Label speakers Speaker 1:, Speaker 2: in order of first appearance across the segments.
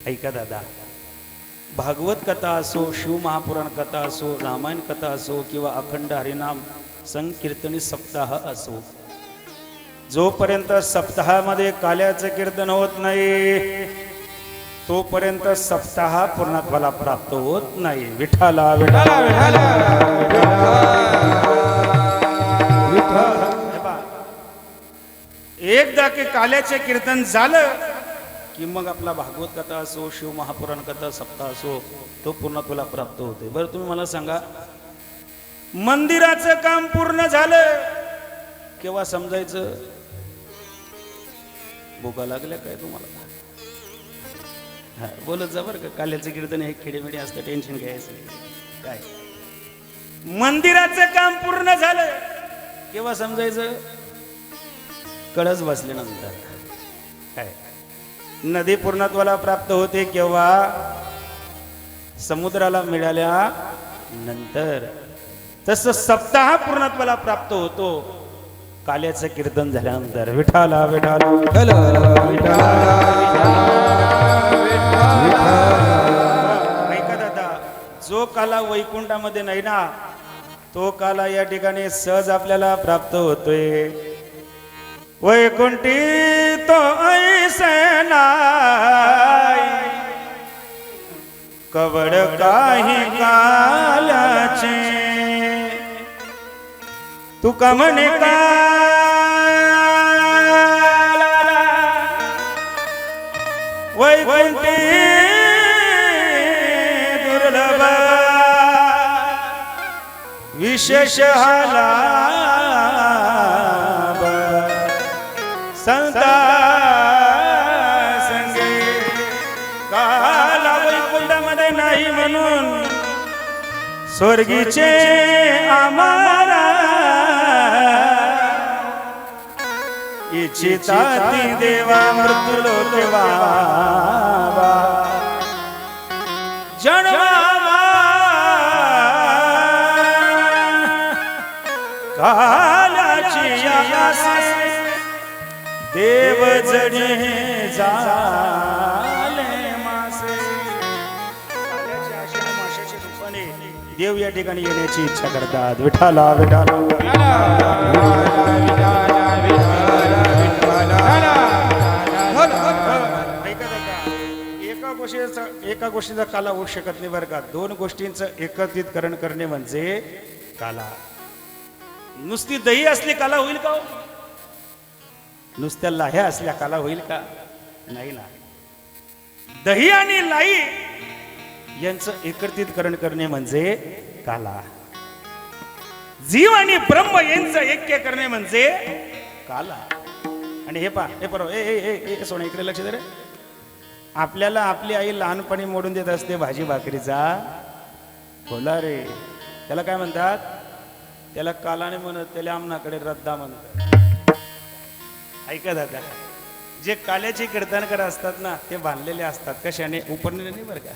Speaker 1: ऐका दादा, भागवत कथा असो, शिवमहापुराण कथा असो, रामायण कथा असो किंवा अखंड हरिनाम संकीर्तनी सप्ताह असो, जोपर्यंत सप्ताहामध्ये काल्याचं कीर्तन होत नाही तोपर्यंत सप्ताह पूर्णत्वाला प्राप्त होत नाही. विठ्ठला विठ्ठला विठ्ठला. एकदा की काल्याचे कीर्तन झालं की मग आपला भागवत कथा असो, शिव महापुराण कथा सप्ताह असो, तो पूर्णत्वाला प्राप्त होते. बरं तुम्ही मला सांगा, मंदिराचं काम पूर्ण झालं केव्हा समजायचं? भोगा लागल्या काय तुम्हाला? हा बोलत जा बरं का. काल्याचं कीर्तन हे खेडेमेडे असतं, टेन्शन घ्यायचं काय. मंदिराचं काम पूर्ण झालं केव्हा समजायचं? कळस बसल्यानंतर. काय नदी पूर्णत्वाला प्राप्त होते केव्हा? समुद्राला मिळाल्या नंतर. तसं सप्ताह पूर्णत्वाला प्राप्त होतो काल्याचं कीर्तन झाल्यानंतर. विठ्ठला विठ्ठला. ऐका दादा, जो काला वैकुंठामध्ये नाही ना तो काला या ठिकाणी सहज आपल्याला प्राप्त होतोय. वैकुंठी तो ऐसे नाही कवड काही काल्याचे, तुका म्हणे का वैकुंठी दुर्लभ विशेष हाला संता संगे. काला वैकुंठामध्ये नाही म्हणून स्वर्गीचे आम्हाला इच्छिता ती देवा मृत्यूलो देवा जन्मावा कालाची आस देव जडे झाले मासे. काल्याच्या आशेने माशाच्या रूपाने देव या ठिकाणी येण्याची इच्छा करतात. विठ्ठला विठ्ठला. एका गोष्टीचा काला होऊ शकत नाही बरं का. दोन गोष्टींचं एकत्रितकरण करणे म्हणजे काला. नुसती दही असली काला होईल का? नुसत्या लाह्या असल्या काला होईल का? नाही ना. दही आणि लाई यांचं एकत्रितकरण करणे म्हणजे काला. जीव आणि ब्रह्म यांचं ऐक्य करणे म्हणजे काला. आणि हे पहा, हे बरोबर. ए सोने इकडे लक्ष दे रे. आपल्याला आपली आई लहानपणी मोडून देत असते भाजी भाकरीचा होला रे. त्याला काय म्हणतात? त्याला कालाने म्हणत, त्याला आमनाकडे रद्दा म्हणतात. ऐका दादा, जे काल्याचे कीर्तनकर असतात ना ते बांधलेले असतात. कशाने? उपरने नाही बरं का,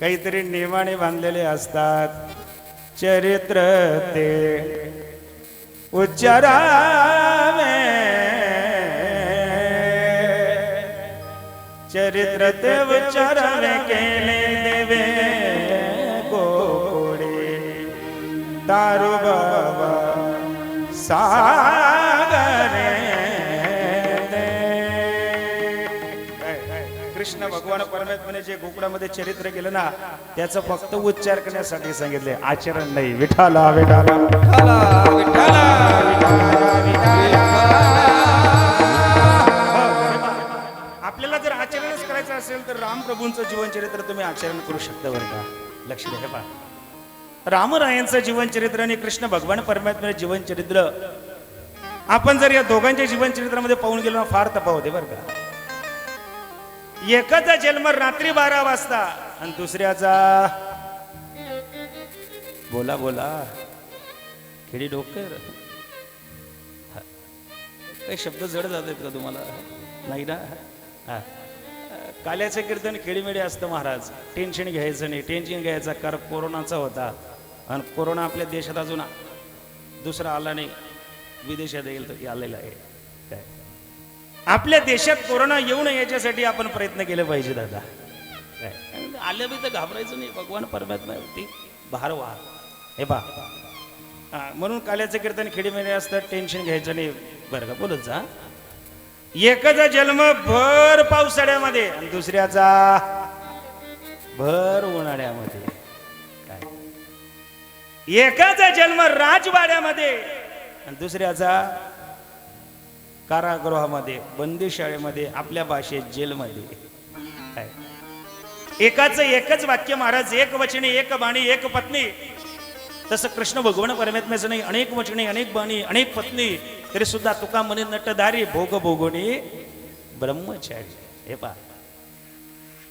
Speaker 1: काहीतरी नेमाने बांधलेले असतात. चरित्र ते उच्चारावे, चरित्र ते उच्चारावे केले देवे गोडे दारू बाबा सागरे. कृष्ण भगवान परमात्म्याने जे गोकुळामध्ये चरित्र केलं ना त्याचं फक्त उच्चार करण्यासाठी सांगितले, आचरण नाही. विठ्ठला विठ्ठला विठ्ठला. आपल्याला जर आचरणच करायचं असेल तर रामप्रभूंचं जीवनचरित्र तुम्ही आचरण करू शकता बरं का. लक्ष द्या. पहा, रामरायांचं जीवनचरित्र आणि कृष्ण भगवान परमात्म्याचे जीवनचरित्र आपण जर या दोघांच्या जीवनचरित्रामध्ये पाहून गेलो ना फार तफावत आहे बरं का. एकाचा जन्म रात्री 12 वाजता आणि दुसऱ्याचा बोला बोला खेडी डोकर. काही शब्द जड जात आहेत का तुम्हाला? नाही ना. काल्याचं कीर्तन खेडीमेडी असतं महाराज. टेन्शन घ्यायचं नाही. टेन्शन घ्यायचा कारण कोरोनाचा होता आणि कोरोना आपल्या देशात अजून दुसरा आला नाही. विदेशात येईल तर आलेला आहे. काय आपल्या देशात कोरोना येऊ नये याच्यासाठी आपण प्रयत्न केले पाहिजे दादा. आलं बी तर घाबरायचं नाही, भगवान परमात्मा होती बाहेर वा. हे बा म्हणून काल्याचं कीर्तन खेडीमेळे असतात, टेन्शन घ्यायचं नाही बरं का, बोलत जा. एकाचा जन्म भर पावसाळ्यामध्ये आणि दुसऱ्याचा भर उन्हाळ्यामध्ये. काय एकाचा जन्म राजवाड्यामध्ये आणि दुसऱ्याचा कारागृहामध्ये, बंदीशाळेमध्ये, आपल्या भाषेत जेलमध्ये. काय एकाचं एकच वाक्य महाराज, एक वचने एक बाणी एक पत्नी. तसं कृष्ण भगवान परमात्म्याचं नाही, अनेक वचने अनेक बाणी अनेक पत्नी, तरी सुद्धा तुका म्हणे नटधारी भोग भोगोनी ब्रह्मचारी. हे पहा,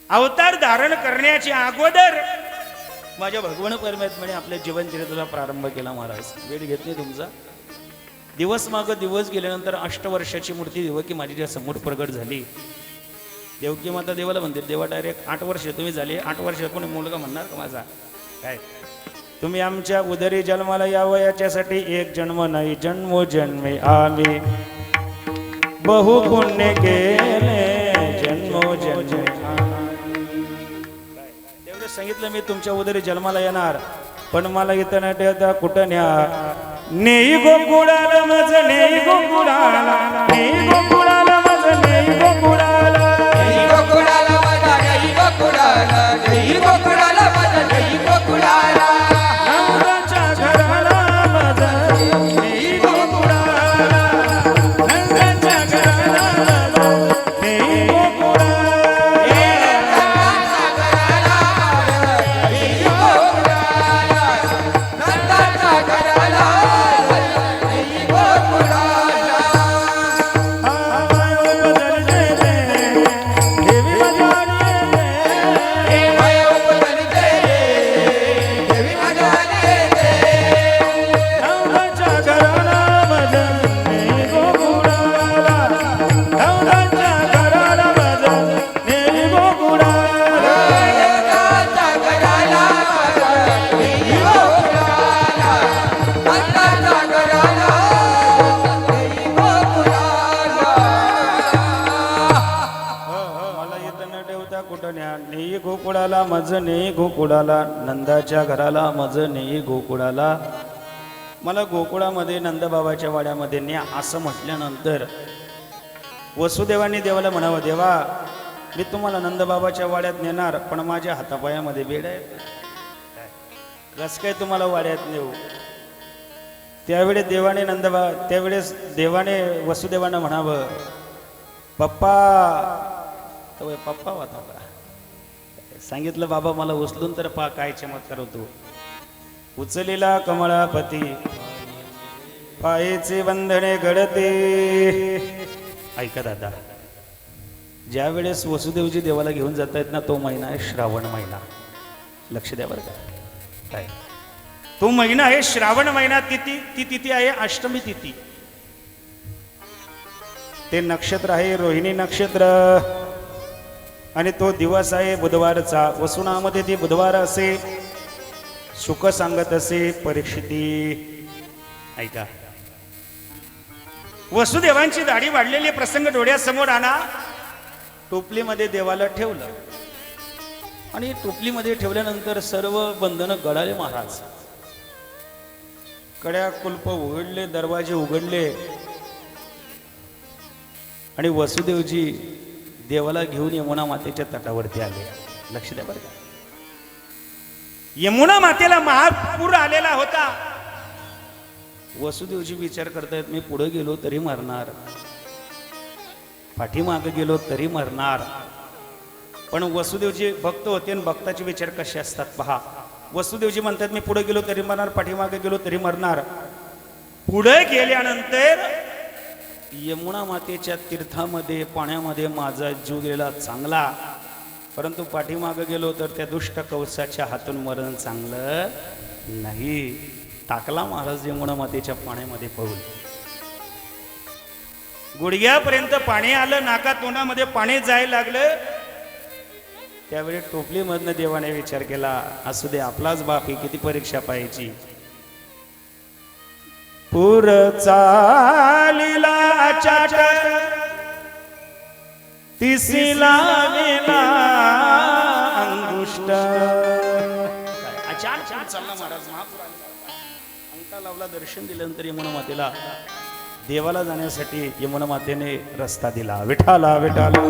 Speaker 1: अवतार धारण करण्याच्या अगोदर माझ्या भगवान परमात्म्याने आपल्या जीवनचरित्राला प्रारंभ केला. महाराज वेळ घेत नाही तुमचा. दिवस माग दिवस गेल्यानंतर 8 वर्षाची मूर्ती देवकी माझ्या समोर प्रगट झाली. देवकी माता देवाला म्हणते, देवा डायरेक्ट 8 वर्ष तुम्ही झाले, 8 वर्ष कोणी मुलगा म्हणणार का माझा? काय तुम्ही आमच्या उदरी जन्माला यावं याच्यासाठी एक जन्म नाही, जन्मोजन्मी आम्ही बहु पुण्य केले, जन्मोजन्मी. तेवढं सांगितलं मी तुमच्या उदरी जन्माला येणार, पण मला इथं न ठेवता कुठं न्या. नेई गोकुळाला मज, नेई गोकुळाला, नेई गोकुळाला मज, नेई गोकुळाला, नेई गोकुळाला मज, नेई गोकुळाला, नेई गोकुळाला मज, नेई गोकुळाला. नंदाच्या घराला मज, नेई गोकुळाला, नंदाच्या घराला मज, नेई गोकुळाला. गोकुळाला मज नेई गोकुळाला, नंदाच्या घराला मज नेई गोकुळाला. मला गोकुळामध्ये नंदबाबाच्या वाड्यामध्ये न्या असं म्हटल्यानंतर वसुदेवांनी देवाला म्हणावं, देवा मी तुम्हाला नंदबाबाच्या वाड्यात नेणार, पण माझ्या हातापायामध्ये बेड आहे, कस काय तुम्हाला वाड्यात नेऊ? त्यावेळेस देवाने वसुदेवांना म्हणावं, पप्पा. तो पप्पा होता का? सांगितलं, बाबा मला उचलून तर पा, काय चमत्कार होतो. उचलेला कमळापती पायेचे बंधने घडते. ऐका दादा, ज्या वेळेस वसुदेवजी देवाला घेऊन जात आहेत ना, तो महिना आहे श्रावण महिना. लक्ष द्या बरं का. काय तो महिना आहे श्रावण महिना. ती तिथी आहे अष्टमी तिथी. ते नक्षत्र आहे रोहिणी नक्षत्र आणि तो दिवस आहे बुधवारचा. वसुनामध्ये ती बुधवार असे सुख सांगत असे परीक्षिती. ऐका, वसुदेवांची दाढी वाढलेली प्रसंग डोळ्यासमोर आणा. टोपलीमध्ये देवाला ठेवलं आणि टोपलीमध्ये ठेवल्यानंतर सर्व बंधनं गळाले. महाराज कड्या कुलप उघडले, दरवाजे उघडले आणि वसुदेवजी देवाला घेऊन यमुना मातेच्या तटावरती आले. लक्ष द्या बरं का. यमुना मातेला महापूर आलेला होता. वसुदेवजी विचार करतायत, मी पुढे गेलो तरी मरणार, पाठीमागे गेलो तरी मरणार. पण वसुदेवजी भक्त होते आणि भक्ताचे विचार कसे असतात पहा. वसुदेवजी म्हणतात, मी पुढे गेलो तरी मरणार, पाठीमागे गेलो तरी मरणार. पुढे गेल्यानंतर यमुना मातेच्या तीर्थामध्ये पाण्यामध्ये माझा जीव गेला चांगला, परंतु पाठीमागे गेलो तर त्या दुष्ट कवचाच्या हातून मरण चांगलं नाही. टाकला महाराज यमुना मातेच्या पाण्यामध्ये पळून. गुडघ्यापर्यंत पाणी आलं, नाका तोंडामध्ये पाणी जायला लागलं. त्यावेळी टोपलीमधनं देवाने विचार केला, असू दे आपलाच बाप ही किती परीक्षा पाहायची. पूर चालीला चाट तिसी लाविला चार फूट चालला महाराज. महापूर आले. अंगठा लावला, दर्शन दिल्यानंतर यमुना मातेला देवाला जाण्यासाठी यमुना मातेने रस्ता दिला. विठाला विठाला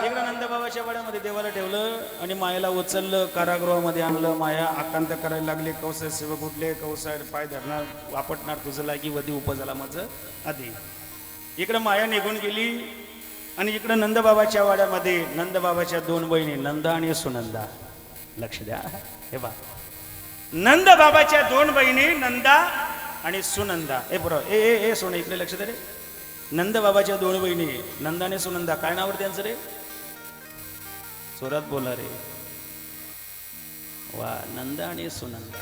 Speaker 1: इकडे नंदबाबाच्या वाड्यामध्ये देवाला ठेवलं आणि मायाला उचललं, कारागृहामध्ये आणलं. माया आकांत करायला लागली. कौसाय सेवक उठले, कौसाय पाय धरणार, वापटणार, तुझं लागी वधी उपजाला माझं आधी. इकडं माया निघून गेली आणि इकडं नंदबाबाच्या वाड्यामध्ये नंदबाबाच्या दोन बहिणी नंदा आणि सुनंदा. लक्ष द्या हे बा, नंदबाबाच्या दोन बहिणी नंदा आणि सुनंदा. ए बरोबर, ए ए ए सोने इकडे लक्ष दे रे. नंदबाबाच्या दोन बहिणी नंदा आणि सुनंदा. काय नावर त्यांचं रे? जोरात बोला रे. वा, नंदा आणि सुनंदा.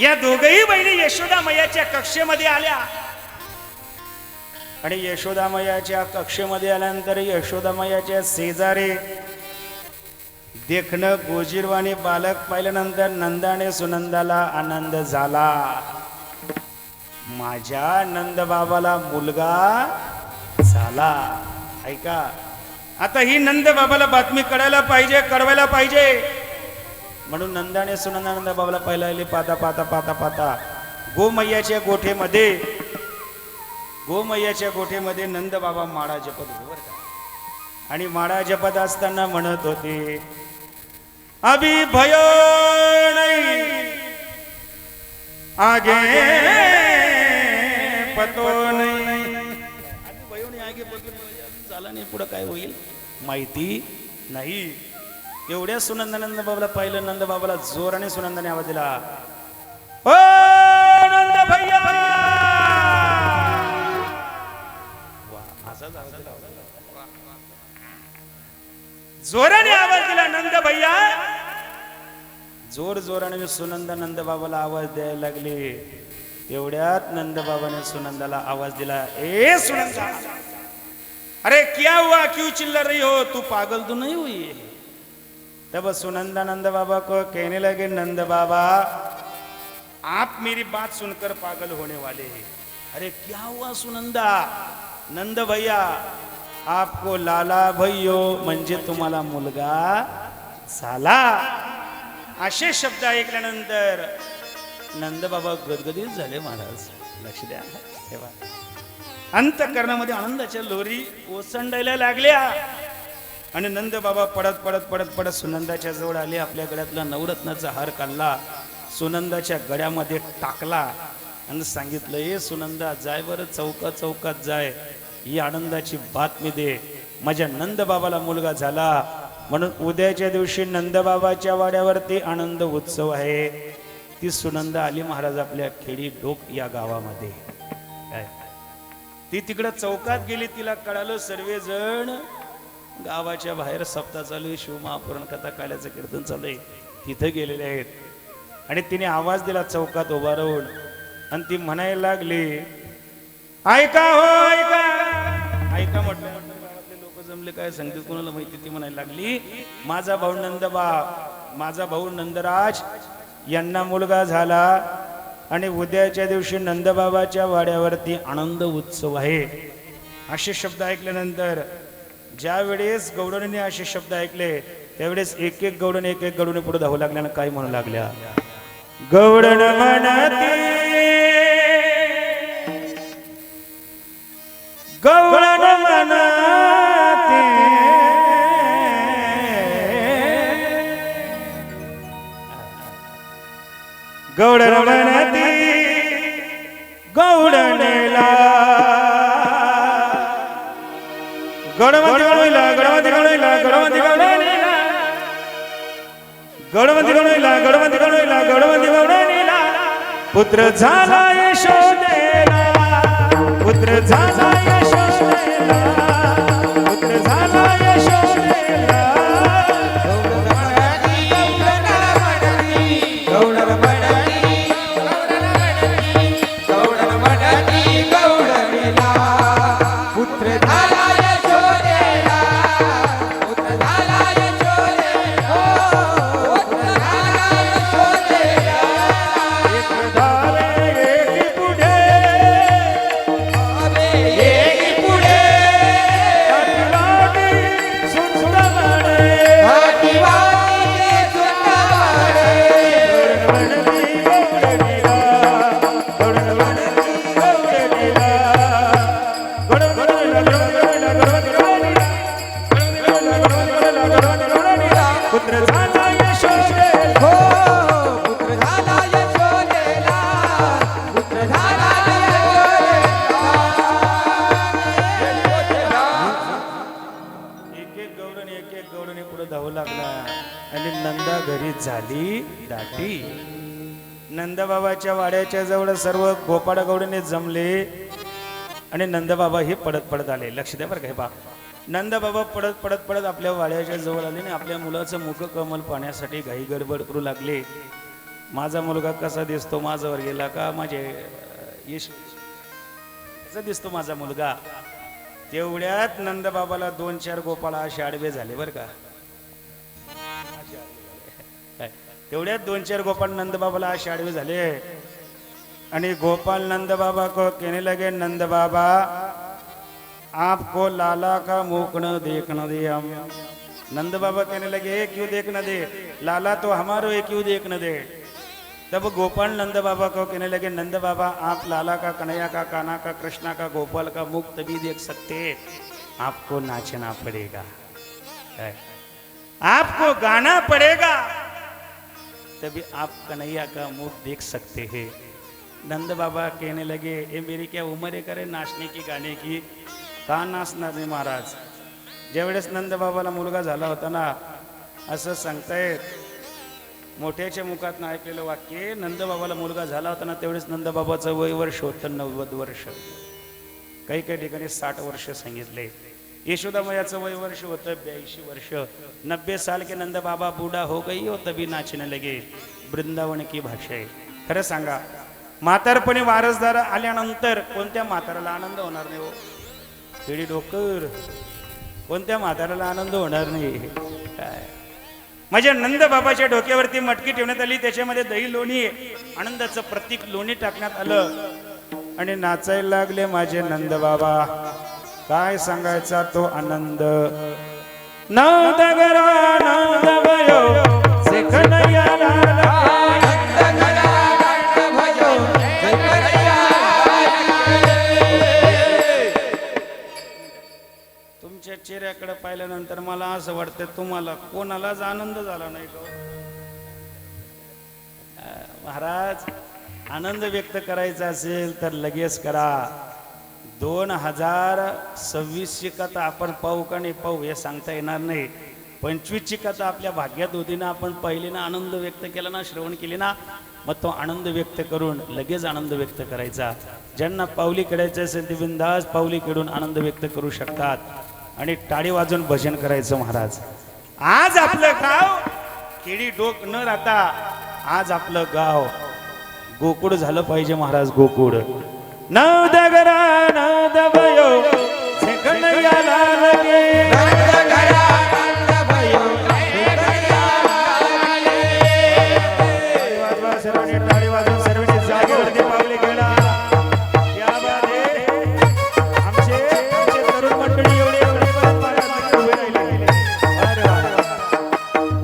Speaker 1: या दोघही बहिणी यशोदा मैयाच्या कक्षेमध्ये आल्या आणि यशोदा मैयाच्या कक्षेमध्ये आल्यानंतर यशोदा मैयाच्या शेजारी देखणं गोजीरवाणी बालक पाहिल्यानंतर नंदा आणि सुनंदाला आनंद झाला. माझ्या नंदबाबाला मुलगा झाला. ऐका, आता ही नंदबाबाला बातमी कळायला पाहिजे, कळवायला पाहिजे. म्हणून नंदा आणि सुनंदा नंदबाबाला पाहिला. पाता पाता पाता पाता गोमय्याच्या गोठेमध्ये नंदबाबा माळा जपत होते बरं का. आणि माळा जपत असताना म्हणत होते, अभी भयो नहीं आगे पतो नहीं. अभी भयो नाही, आगे पतो नाही, झाला नाही, पुढं काय होईल माहिती नाही. एवढ्या सुनंदानंद बाबाला पाहिलं. नंदबाबाला जोराने सुनंदाने आवाज दिला, ओ नंद भैया. जोराने आवाज दिला, नंद भैया. जोर जोराने सुनंदा नंद बाबाला आवाज द्यायला लागले. तेवढ्यात नंद बाबाने सुनंदाला आवाज दिला, ए सुनंदा, अरे क्या हुआ, क्यों चिल्ला रही हो, तू पागल तो नहीं हुई? तब सुनंदा नंद बाबा को कहने लगे, नंद बाबा आप मेरी बात सुनकर पागल होने वाले हैं. अरे क्या हुआ सुनंदा? नंद भैया आपको लाला भैयो म्हणजे तुम्हाला मुलगा झाला. असे शब्द ऐकल्यानंतर नंद बाबा गदगदीत झाले महाराज. लक्ष द्या तेव्हा अंतःकरणामध्ये आनंदाच्या लोरी ओसंडायला लागल्या. आणि नंद बाबा पडत पडत पडत पडत सुनंदाच्या जवळ आले. आपल्या गळ्यातला नवरत्नाचा हार काढला, सुनंदाच्या गळ्यामध्ये टाकला आणि सांगितलं, ए सुनंदा, जाय बरं चौकात चौकात जाय, ही आनंदाची बातमी दे, माझ्या नंदबाबाला मुलगा झाला. म्हणून उद्याच्या दिवशी नंदबाबाच्या वाड्यावरती आनंद उत्सव आहे. ती सुनंदा आली महाराज आपल्या खेडी डोक या गावामध्ये. काय ती तिकडं चौकात गेली. तिला कळालं सर्वजण गावाच्या बाहेर सप्ताह चालू आहे, शिवमहापुराण कथा काल्याचं कीर्तन चालू आहे, तिथे गेलेले आहेत. आणि तिने आवाज दिला चौकात उभा राहून आणि ती म्हणायला लागली, ऐका हो ऐका. ऐका म्हटलं. गावातले लोक जमले, काय सांगते कोणाला माहिती. ती म्हणायला लागली, माझा भाऊ नंदराज यांना मुलगा झाला आणि उद्याच्या दिवशी नंदबाबाच्या वाड्यावरती आनंद उत्सव आहे. असे शब्द ऐकल्यानंतर ज्या वेळेस गौडणीने असे शब्द ऐकले त्यावेळेस एक एक गौडणी पुढे धावू लागल्यानं काय म्हणू लागल्या, गौडण म्हणती, गौडण म्हणती, गौडण म्हणती, गौडणेला गणवती गणवईला गणवती गणवईला गणवती गणवईला गणवती गणवईला गणवती गणवईला गणवती गणवईला पुत्र झाला यशोदेला, पुत्र झाला यशोदेला, पुत्र झाला यशोदेला.
Speaker 2: Yeah.
Speaker 1: घरी झाली दाटी. नंदबाबाच्या वाड्याच्या जवळ सर्व गोपाळगौडने जमले आणि नंदबाबा हे पडत पडत आले. लक्ष द्या बरं का हे बा. नंदबाबा पडत पडत पडत आपल्या वाड्याच्या जवळ आले आणि आपल्या मुलाचं मुख कमल पाहण्यासाठी घाई गडबड करू लागले. माझा मुलगा कसा दिसतो, माझ्यावर गेला का, माझे यश कसा दिसतो माझा मुलगा. तेवढ्यात नंदबाबाला 2-4 गोपाळ असे आडवे झाले बरं का. तेवढ्यात 2-4 गोपाळ नंदबाबाला असे आडवे झाले आणि गोपाल नंदबाबा को कहने लगे, नंद बाबा आपको लाला का मुख न देखने दे हम. नंद बाबा कहने लगे क्यों देखने दे, लाला तो हमारो है क्यों देखने दे. तब गोपाल नंद बाबा को कहने लगे, नंद बाबा आप लाला का, कन्हैया का, कान्हा का, कृष्णा का, गोपाल का मुख तभी देख सकते, आपको नाचना पड़ेगा, आपको गाना पड़ेगा, तभी आप कन्हैया का मुख देख सकते हैं. नंद बाबा कहने लगे, ये मेरी क्या उम्र है करे नाचने की, गाने की, का नाचणार नाही महाराज. ज्यावेळेस नंद बाबाला मुलगा झाला होता ना, असं सांगतायत मोठ्याच्या मुखात ऐकलेलं वाक्य, नंद बाबाला मुलगा झाला होता ना त्यावेळेस नंद बाबाचं वय वर्ष होतं 90 वर्ष, काही काही ठिकाणी 60 वर्ष सांगितले. यशोदामयाचं वय वर्ष होतं 82 वर्ष. 90 साल के नंद बाबा बूढ़ा हो गई हो तभी नाचने लगे. वृंदावन की भाषा आहे. खरं सांगा, म्हातारपणी वारसदार आल्यानंतर कोणत्या म्हाताराला आनंद होणार नाही हो. पिढी डोकर कोणत्या म्हाताराला आनंद होणार नाही. काय माझ्या नंद बाबाच्या डोक्यावरती मटकी ठेवण्यात आली, त्याच्यामध्ये दही लोणी आनंदाचं प्रतीक लोणी टाकण्यात आलं आणि नाचायला लागले माझे नंद बाबा. काय सांगायचा तो आनंद. नंद गरा नंद भयो से कन्हैया तुमच्या चेहऱ्याकडे पाहिल्यानंतर मला असं वाटतं तुम्हाला कोणालाच आनंद झाला नाही का महाराज. आनंद व्यक्त करायचा असेल तर लगेच करा. 2026ची कथा आपण पाहू का नाही पाहू हे सांगता येणार नाही. 25ची कथा आपल्या भाग्यात होती ना, आपण पहिले ना आनंद व्यक्त केला ना, श्रवण केले ना, मग तो आनंद व्यक्त करून लगेच आनंद व्यक्त करायचा. ज्यांना पावली काढायचं असेल ते बिनधास्त पावली काढून आनंद व्यक्त करू शकतात आणि टाळी वाजून भजन करायचं. महाराज आज आपलं गाव केडी डोक न राहता आज आपलं गाव गोकुळ झालं पाहिजे महाराज. गोकुळ नंद गरा नंद भयो से कन्हैया लाल के, नंद गरा नंद भयो से कन्हैया लाल के. वाजवा सर्वांनी टाळी वाजवून सर्वांनी जागेवरती पावले खेळा. या बादे आमचे तरुण मंडळी एवढे परंपरा उभे राहिले. अरे वा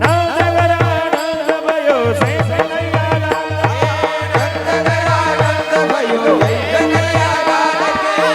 Speaker 1: नंद गरा नंद भयो से कन्हैया लाल के, नंद गरा नंद भयो से कन्हैया लाल के.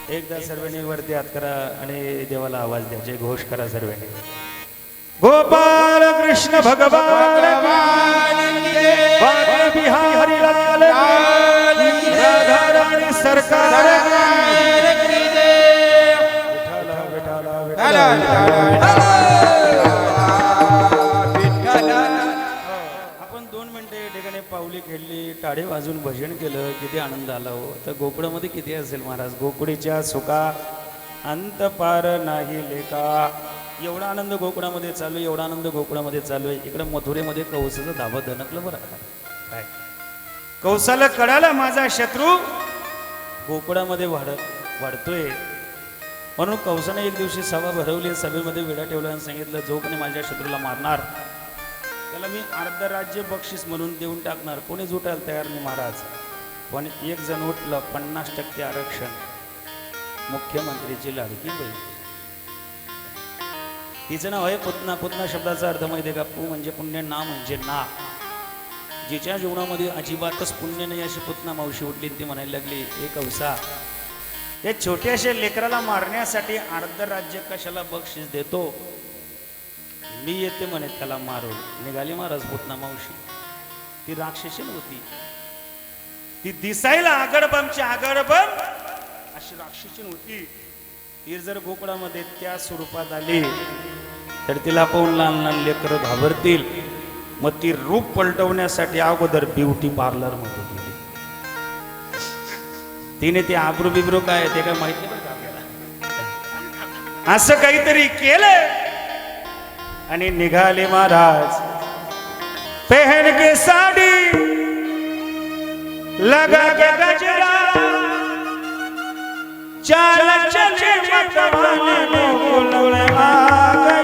Speaker 1: एकदा सर्वांनी वरती हात करा आणि देवाला आवाज द्या, जय घोष करा सर्वांनी. गोपाल कृष्ण भगवान बिहारी लाल राधा राणी सरकार. आपण 2 मिनिटे या ठिकाणी पावली खेळली, टाळे वाजून भजन केलं, किती आनंद आला हो. तर गोकुळामध्ये किती असेल महाराज, गोकुळीच्या सुखा अंत पार नाही लेका. एवढा आनंद गोकुळामध्ये चालू आहे, एवढा आनंद गोकुळामध्ये चालू आहे. इकडे मथुरेमध्ये कौसाचं धाबा दणकलं बरं. काय कौसाला कळाला माझा शत्रू गोकुळामध्ये वाढतोय, म्हणून कौसाने एक दिवशी सभा भरवली. सभेमध्ये विडा ठेवला आणि सांगितलं, जो कोणी माझ्या शत्रूला मारणार त्याला मी अर्ध राज्य बक्षीस म्हणून देऊन टाकणार. कोणी उठायला तयार नाही महाराज. पण एक जण उठलं, 50% आरक्षण. मुख्यमंत्रीची लाडकी बाई, तिचं नाव आहे पुतना. पुतना शब्दाचा अर्थ माहिती आहे का? पू म्हणजे पुण्य, ना म्हणजे ना. जिच्या जीवनामध्ये अजिबातच पुण्य नाही अशी पुतना मावशी उठली. ती म्हणायला लागली, एक कौसा, या छोट्याशा लेकराला मारण्यासाठी अर्ध राज्य कशाला बक्षीस देतो? मी येते म्हणे त्याला मारून. निघाली महाराज पुतना मावशी. ती राक्षसीन होती, ती दिसायला आगडबमची आगडबम अशी राक्षसीन होती. ती जर गोकुळामध्ये त्या स्वरूपात आली तर तिला पाहून लहान लहान लेकरं घाबरतील. मग ती रूप पलटवण्यासाठी अगोदर ब्युटी पार्लर मध्ये गेली. तिने ते आब्रू बिब्रू काय ते काय माहित नाही बरं आपल्याला. असं काहीतरी केलं आणि निघाले महाराज. पहन के साडी लगा के गजरा, चाल चले मतवाले गोकुल में आ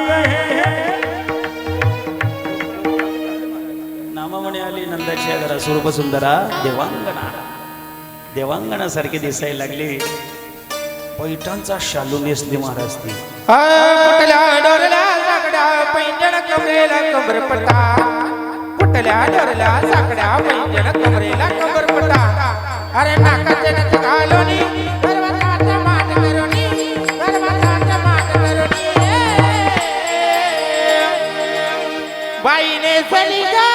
Speaker 1: गए. नामामणी आली नंदाची घरा, स्वरूप सुंदरा देवांगना. देवांगणासारखी दिसायला लागली. पैठणचा शालू नेसली महाराज ती.
Speaker 2: पुटल्या डोरल्या साकड्या पैंजण कमरेला कमरपटा. पुटल्या डोरल्या साकड्या पैंजण कमरेला कमरपटा. अरे नाकाचे नथ घालोनी गर्वाचा माट करोनी, गर्वाचा माट करोनी. बाईने सली गा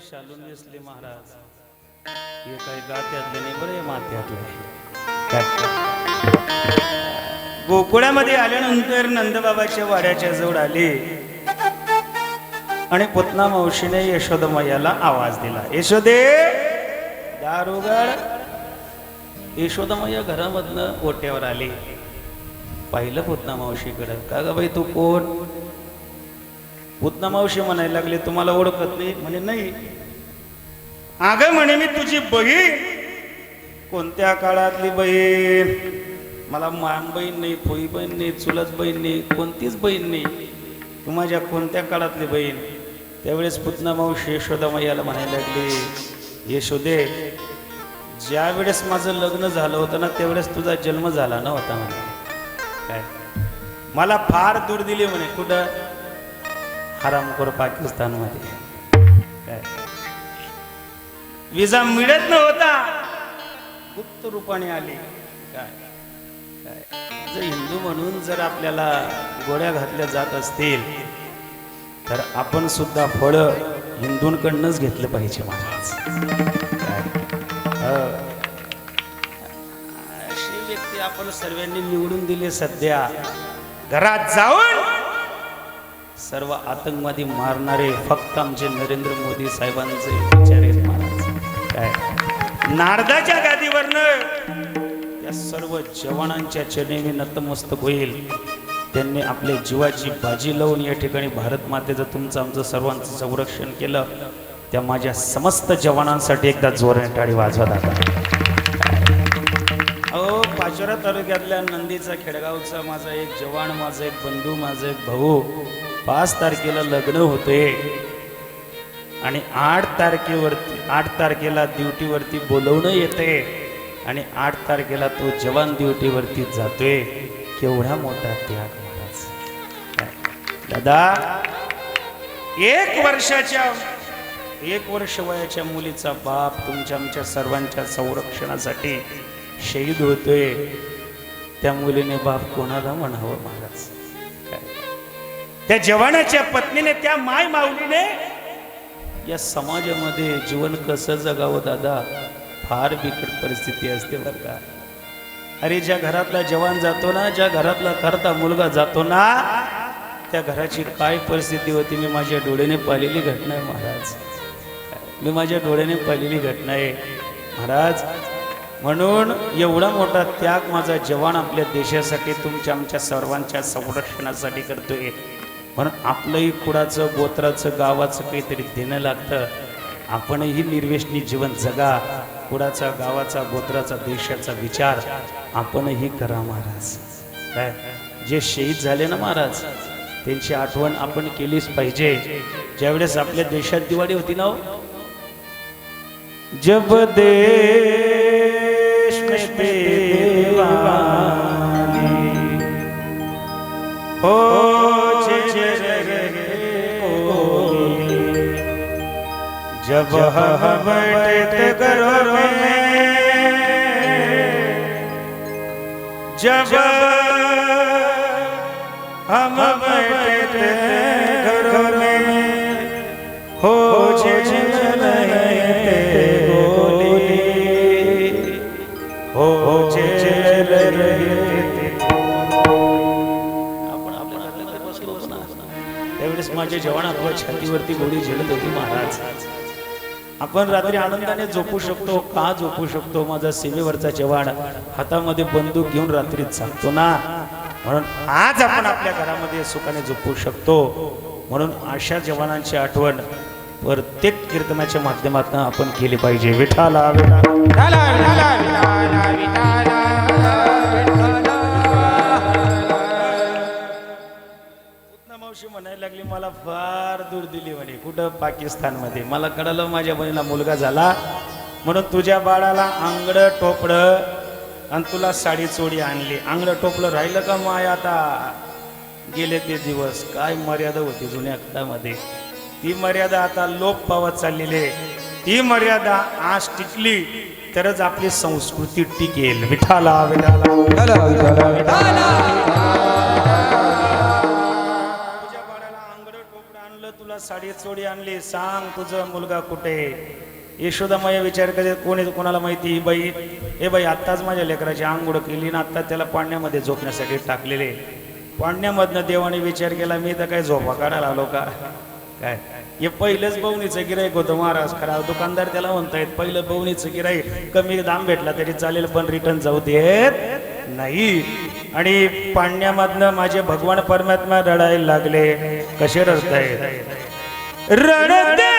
Speaker 1: शालू नेसले महाराज. हे काही गात्यातले नाही बरे, माथ्यातले. गोकुळामध्ये आल्यानंतर नंदबाबाच्या वाड्याच्या जवळ आले आणि पुतना मावशीने यशोदमय्याला आवाज दिला, यशोदे दार उघड. यशोदमय्या घरामधनं ओट्यावर आली. पाहिलं पुतना मावशीकडं. का ग बाई तू कोण? पुतना मावशी म्हणायला लागले, तुम्हाला ओळखत नाही? म्हणे नाही. अगं म्हणे मी तुझी बहीण. कोणत्या काळातली बहीण? मला मान बहीण नाही, फोई बहीण नाही, चुलत बहीण नाही, कोणतीच बहीण नाही. तू माझ्या कोणत्या काळातली बहीण? त्यावेळेस पुतना मावशी यशोदामय्याला म्हणायला लागली, यशोदे ज्या वेळेस माझं लग्न झालं होतं ना त्यावेळेस तुझा जन्म झाला नव्हता म्हणे. काय मला फार दूर दिली म्हणे. कुठं? हरामखोर पाकिस्तानमध्ये. काय विजा मिळत नव्हता, गुप्त रूपाने आली. काय काय जर हिंदू म्हणून जर आपल्याला गोळ्या घातल्या जात असतील तर आपण सुद्धा फळ हिंदूंकडनंच घेतलं पाहिजे महाराज. अशी व्यक्ती आपण सर्वांनी निवडून दिली. सध्या घरात जाऊन सर्व आतंकवादी मारणारे फक्त आमचे नरेंद्र मोदी साहेबांचे विचार आहेत महाराज. काय नारदाच्या गादीवरनं त्या सर्व जवानांच्या चरणी मी नतमस्तक होईल. त्यांनी आपल्या जीवाची बाजी लावून या ठिकाणी भारत मातेचं तुमचं आमचं सर्वांचं संरक्षण केलं. त्या माझ्या समस्त जवानांसाठी एकदा जोराने टाळी वाजवत आता. अहो पाचोरा तालुक्यातल्या नंदीचा खेडगावचा माझा एक जवान, माझा एक बंधू, माझा एक भाऊ 5 तारखेला लग्न होते आणि 8 तारखेला ड्युटीवरती बोलवणं येते आणि 8 तारखेला तो जवान ड्युटीवरती जातोय. केवढा मोठा त्याग महाराज. दादा 1 वर्ष वयाच्या मुलीचा बाप तुमच्या आमच्या सर्वांच्या संरक्षणासाठी शहीद होतोय. त्या मुलीने बाप कोणाला म्हणावं महाराज. त्या जवानाच्या पत्नीने, त्या माय माऊलीने या समाजामध्ये जीवन कसं जगावं दादा. फार बिकट परिस्थिती असते बरं का. अरे ज्या घरातला जवान जातो ना, ज्या घरातला करता मुलगा जातो ना, त्या घराची काय परिस्थिती होती मी माझ्या डोळ्याने पाहिलेली घटना आहे महाराज. मी माझ्या डोळ्याने पाहिलेली घटना आहे महाराज. म्हणून एवढा मोठा त्याग माझा जवान आपल्या देशासाठी तुमच्या आमच्या सर्वांच्या संरक्षणासाठी करतोय. म्हणून आपलंही कुडाचं गोत्राचं गावाचं काहीतरी देणं लागतं. आपणही निर्व्यसनी जीवन जगा. कुडाचा गावाचा गोत्राचा देशाचा विचार आपणही करा महाराज. काय जे शहीद झाले ना महाराज, त्यांची आठवण आपण केलीच पाहिजे. ज्यावेळेस आपल्या देशात दिवाळी होती ना, जब देश में दिवाली हो जब हम बैठते घरों में, जब हम बैठते घरों में हो जलते गोली, हो जल रहे थे. आपण आपल्या घरात बसलो होतो ना, त्यावेळेस माझ्या जवानात छातीवरती गोळी झेलत होती महाराज. आपण रात्री आनंदाने झोपू शकतो. का झोपू शकतो? माझा सीमेवरचा जवान हातामध्ये बंदूक घेऊन रात्रीत जागतो ना. म्हणून आज आपण आपल्या घरामध्ये सुखाने झोपू शकतो. म्हणून अशा जवानांची आठवण प्रत्येक कीर्तनाच्या माध्यमातून आपण केली पाहिजे. विठाला मावशी म्हणायला लागली मला फार दूर दिली म्हणे. कुठं? पाकिस्तानमध्ये. मला कळलं माझ्या बहिणीला मुलगा झाला म्हणून तुझ्या बाळाला आंगडं टोपडं आणि तुला साडी चोडी आणली. आंगडं टोपडं राहिलं का माय? आता गेले ते दिवस. काय मर्यादा होती जुन्या काळामध्ये, ती मर्यादा आता लोप पावत चाललेली आहे. ती मर्यादा आज टिकली तरच आपली संस्कृती टिकेल. विठाला तुला साडी चोडी आणली, सांग तुझा मुलगा कुठे? यशोदामाया विचार करते कोणी कोणाला माहिती. ही बाई, हे बाई आत्ताच माझ्या लेकराची आंघोळ केली ना, आत्ता त्याला पाण्यामध्ये झोपण्यासाठी टाकलेले. पाण्यामधनं देवाने विचार केला मी तर काय झोपा काढायला आलो का काय? हे पहिलंच बवणीचं गिराईक होतं महाराज. खरा दुकानदार त्याला म्हणतायत पहिलं बवणीचं गिराईक, कमी दाम भेटला तरी चालेल पण रिटर्न जाऊ देत नाही. आणि पाण्यामधनं माझे भगवान परमात्मा रडायला लागले. कसे रडतायत? रडते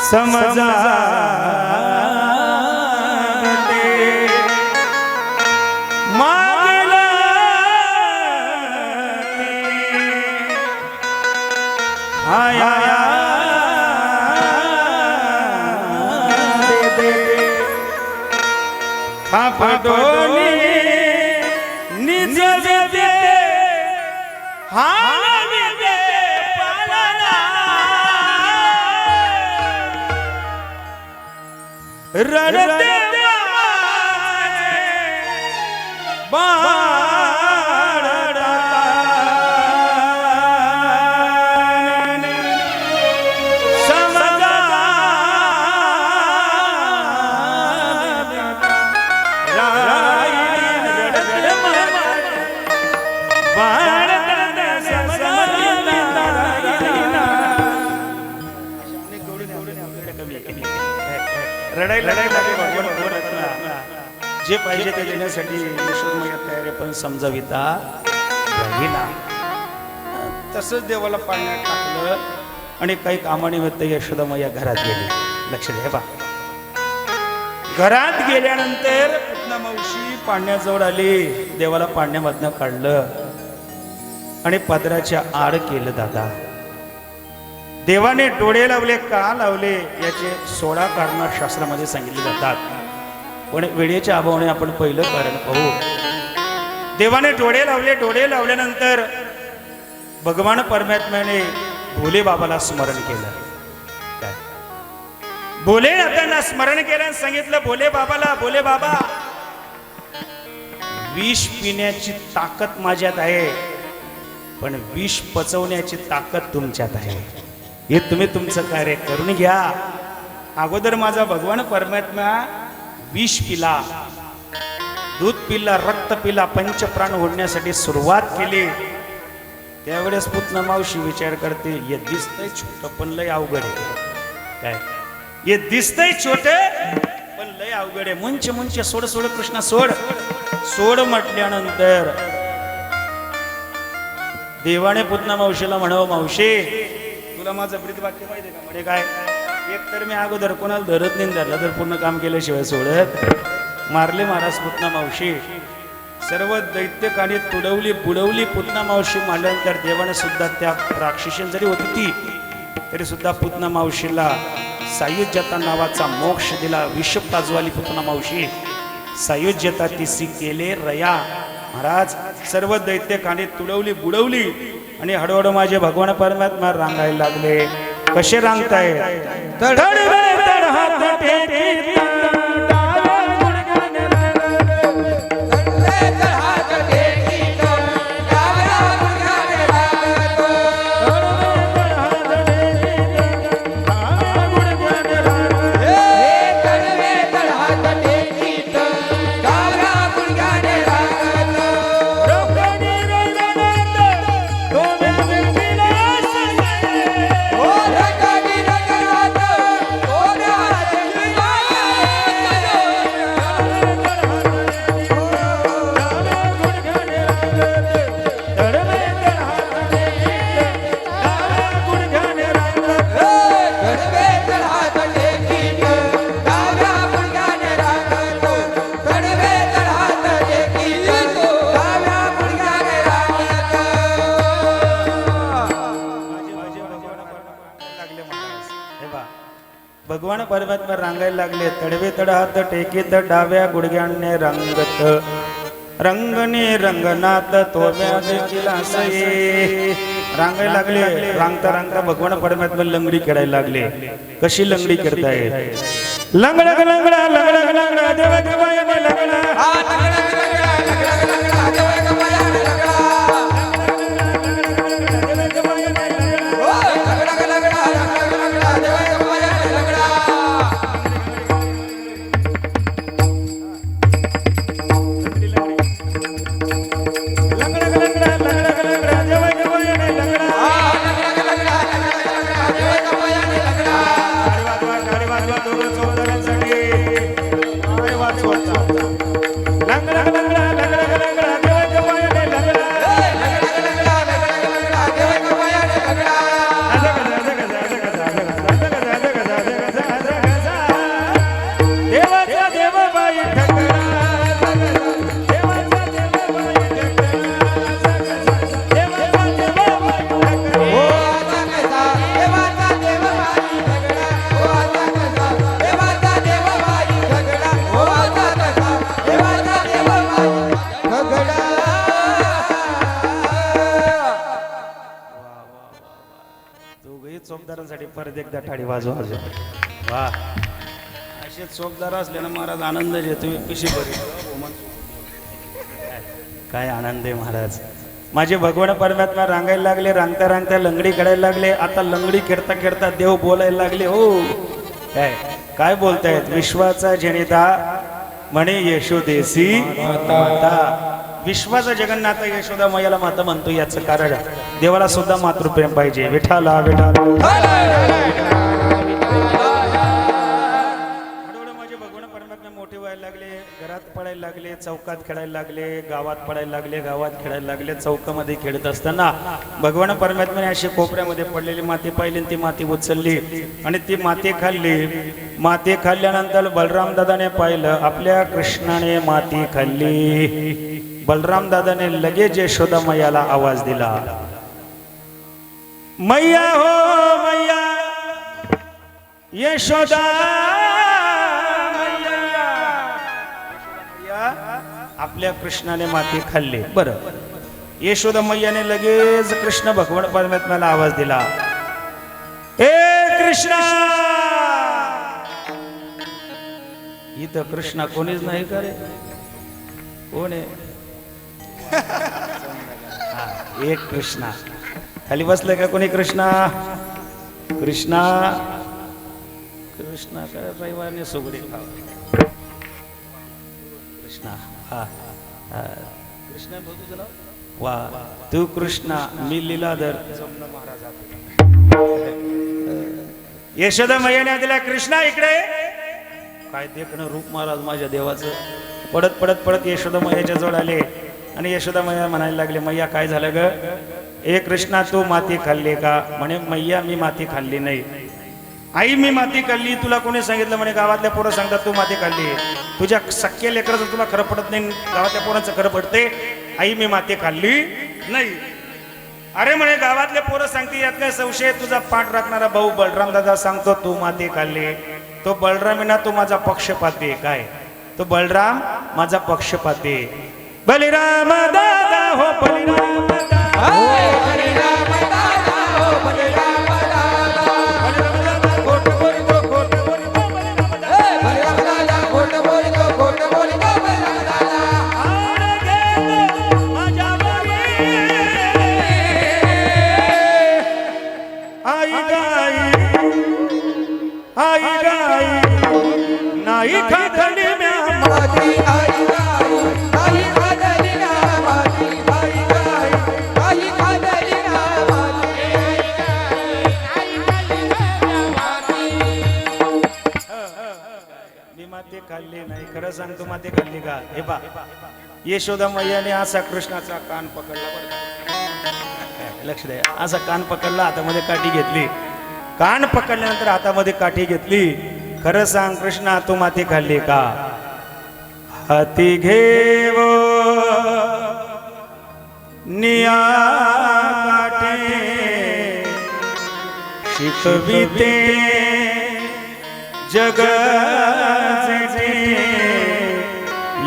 Speaker 1: समझा मांगला आया दे दे आपटोनी निज विदे हाल विदे पालना रडते लढाई जे पाहिजे ते देण्यासाठी यशोमय्या तयारी पण समजाविता राहिला. तसंच देवाला पाण्यात टाकलं आणि काही कामानिमित्त यशोदामय्या घरात गेली. लक्ष द्या बा, घरात गेल्यानंतर पुतना मावशी पाण्याजवळ आली. देवाला पाण्यामधनं काढलं आणि पदराच्या आड केलं. दादा, देवाने डोळे लावले का लावले याचे 16 कारण शास्त्रामध्ये सांगितले जातात, पण वेळेच्या अभावाने आपण पहिलं कारण पाहू. देवाने डोळे लावले. डोळे लावल्यानंतर भगवान परमात्म्याने भोले बाबाला स्मरण केलं. काय भोले नाथांना स्मरण केलं आणि सांगितलं भोले बाबाला, भोले बाबा, विष पिण्याची ताकद माझ्यात आहे, पण विष पचवण्याची ताकद तुमच्यात आहे. हे तुम्ही तुमचं कार्य करून घ्या. अगोदर माझा भगवान परमात्मा विष पिला, दूध पिला, रक्त पिला, पंचप्राण ओढण्यासाठी सुरुवात केली. त्यावेळेस पुतना मावशी विचार करते, हे दिसतंय छोट पण लय अवघड आहे. काय हे दिसतंय छोट पण लय अवघड आहे. मुंच मुंच सोड सोड कृष्णा सोड सोड म्हटल्यानंतर देवाने पुतना मावशीला म्हणावं, मावशी तुला माझं प्रीत वाक्य माहिती का? म्हणजे काय, एक तर मी अगोदर कोणाला धरत नाही, धरला तर पूर्ण काम केल्याशिवाय सोडत. मारले महाराज पुतना मावशी. सर्व दैत्यकाने तुडवली बुडवली पुतना मावशी. मारल्यानंतर देवाने सुद्धा त्या राक्षसीन जरी होती ती तरी सुद्धा पुतना मावशीला सायुज्यता नावाचा मोक्ष दिला. विष पाजवाली पुतना मावशी. सायुज्यता तिसी केले रया. महाराज सर्व दैत्यकाने तुडवली बुडवली आणि हळूहळू माझे भगवान परमात्मा रांगायला लागले. कसे रांगताय? भगवान परमात्मा रांगायला लागले. तडवे तड हात टेकीत डाव्या गुडघ्याने रंगत रंगणे रंगनाथ तोम्या देखील असे रांगायला लागले. रांगता रांगता भगवान परमात्मा लंगडी खेळायला लागले. कशी लंगडी करताय? लंगडा लंगडा लंगडा लंगडा देवा देवा लंगडा दोघही चोपदारांसाठी परत एकदा टाळी वाजवा वाजवा. वा, असे चोपदार असले ना महाराज आनंद घेतो पिशी बरी. काय आनंद आहे महाराज. माझे भगवान परमात्मा रांगायला लागले, रांगता रांगता लंगडी खेळायला लागले. आता लंगडी खेळता खेळता देव बोलायला लागले. हो काय काय बोलतायत. विश्वाचा जनिता म्हणे यशोदेसी माता. विश्वाचा जगन्नाथ यशोदा मैयाला माता म्हणतो याचं कारण देवाला सुद्धा मातृप्रेम पाहिजे. विठाला विठाला. हळूहळू माझे भगवान परमात्मा मोठे व्हायला लागले. घरात पडायला लागले, चौकात खेळायला लागले, गावात पडायला लागले, गावात खेळायला लागले. चौकामध्ये खेळत असताना भगवान परमात्म्याने अशी कोपऱ्यामध्ये पडलेली माती पाहिली, ती माती उचलली आणि ती माती खाल्ली. माती खाल्ल्यानंतर बलराम दादाने पाहिलं, आपल्या कृष्णाने माती खाल्ली. बलराम दादाने लगेच यशोदा मैयाला आवाज दिला, मैया हो मैया यशोदा मैया. आपल्या कृष्णाने माती खाल्ली. बरं, यशोदा मैयाने लगेच कृष्ण भगवान परमात्म्याला आवाज दिला, ए कृष्णा. इथं कृष्णा कोणीच नाही का रे? कोण आहे? एक कृष्णा. खाली बसलं का कोणी? कृष्णा कृष्णा कृष्णा काय रविवारने सुगडी खाव. कृष्णा हा कृष्णा बोलतो तुला. वा, तू कृष्णा मी लीलाधर. यशोदा मैयाने दिला, कृष्णा इकडे. काय देखणं रूप महाराज माझ्या देवाचं. पडत पडत पडत यशोदा मैयाच्या जवळ आले आणि यशोदा मैया म्हणायला लागले, मैया काय झालं ग? ए कृष्णा तू माती खाल्ली का? म्हणे मैया मी माती खाल्ली नाही. आई मी माती खाल्ली. तुला कोणी सांगितलं? म्हणे गावातल्या पोरं सांगतात तू माती खाल्ली. तुझ्या सख्या लेकराचं तुला खरं पडत नाही, गावातल्या पोरांचं खरं पडते. आई मी माती खाल्ली नाही. अरे म्हणे गावातले पोरं सांगते, यात काय संशय? तुझा पाठ राखणारा भाऊ बलराम दादा सांगतो तू माती खाल्ली. तो बलराम आहे ना, तो माझा पक्षपाती. काय? तो बलराम माझा पक्षपाती. बलिराम दादा हो बलिराम दादा हो बलिराम दादा हो बलिराम दादा. बलिराम दादा खोट बोलतो खोट बोलतो बलिराम दादा. खोट बोलतो खोट बोलतो बलिराम दादा. आड गेलो माझ्या बरी आई गाई आई गाई नाही खातली म्या माझी आई गाई नाही खातली ना माझी आई गाई नाही खातली ना माझी आई गाई. मी माती खाल्ली नाही. खरं सांगतो माती खाल्ली का? हे पा, यशोदा मैयाने असा कृष्णाचा कान पकडला. बरं, लक्ष द्या. असा कान पकडला, हातामध्ये काठी घेतली. कान पकडल्यानंतर हातामध्ये काठी घेतली. खरं सांग कृष्णा तू माती खाल्ली का? हाती घेव निया काठी शिकविते जग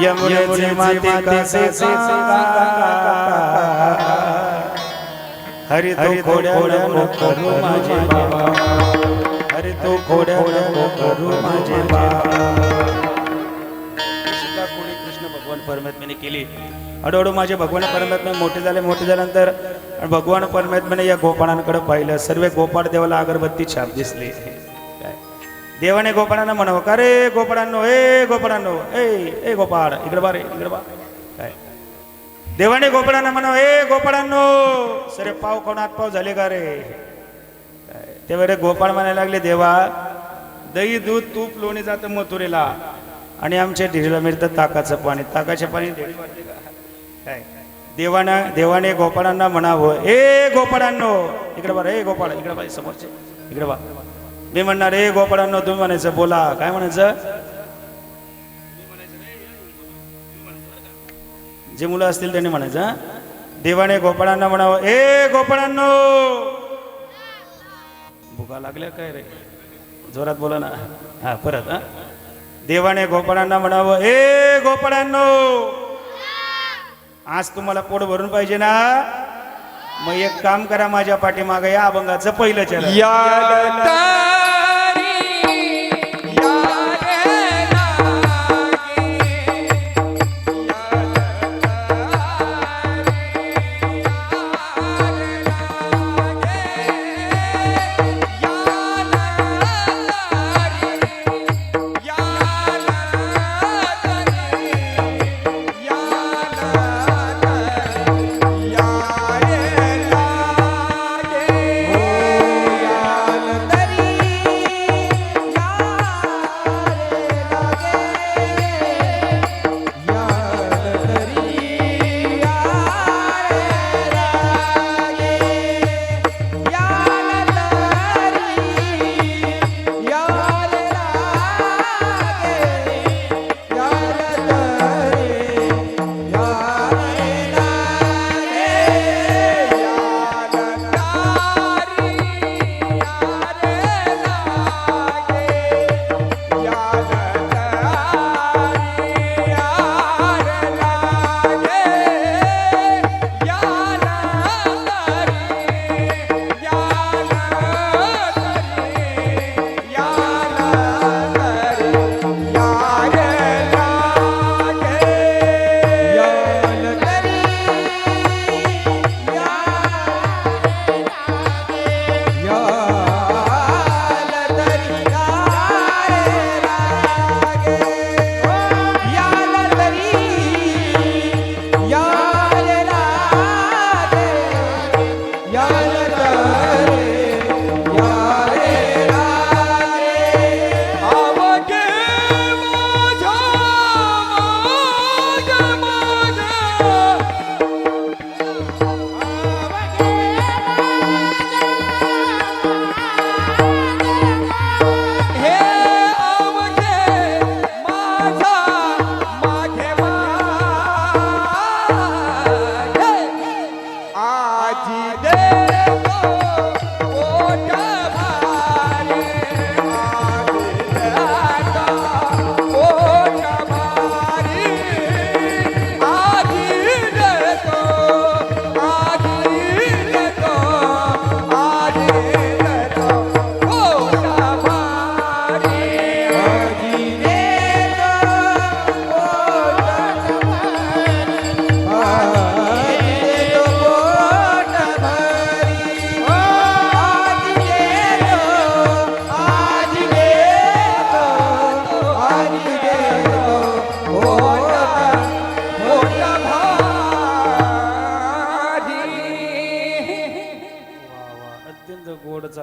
Speaker 1: यमुनेची माती कसे हरी तो खोड्या करू माझे बाबा. हरी तो खोड्या करू माझे बाबा. कृष्ण भगवान परमात्म्याने केली. हळूहळू माझे भगवान परमात्मा मोठे झाल्यानंतर भगवान परमात्म्याने या गोपाळांकडे पाहिलं. सर्व गोपाळ देवाला अगरबत्ती छाप दिसली. काय देवाने गोपाळांना म्हणावं, का रे गोपाळांनो, ए गोपाळांनो, ए गोपाळ इकडे बा रे, इकडे बा. काय देवाने गोपाळांना म्हणावं, ए गोपाळांनो, सरे पाव कोण हात पाव झाले का रे? तेव्हा रे गोपाळ म्हणायला लागले, देवा दही दूध तूप लोणी जातं मथुरेला आणि आमच्या ढिरीला मिळतं ताकाचं पाणी. ताकाचे पाणी काय देवाने गोपाळांना म्हणावं, ए गोपाळांनो इकडे बा रे, गोपाळ इकडे बा, समोरचे इकडे बा. मी म्हणणार, ए गोपाळांनो तुम्ही म्हणायचं, बोला काय म्हणायचं? जे मुलं असतील त्यांनी म्हणायचं. देवाने गोपाळांना म्हणावं, ए गोपाळांनो. भुका लागल्या काय रे? जोरात बोला ना. हा परत. हा देवाने गोपाळांना म्हणावं, ए गोपाळांनो आज तुम्हाला पोट भरून पाहिजे ना? मग एक काम करा, माझ्या पाठीमागे या अभंगाचं पहिलं चरण.
Speaker 2: याल तारी यारे लागे,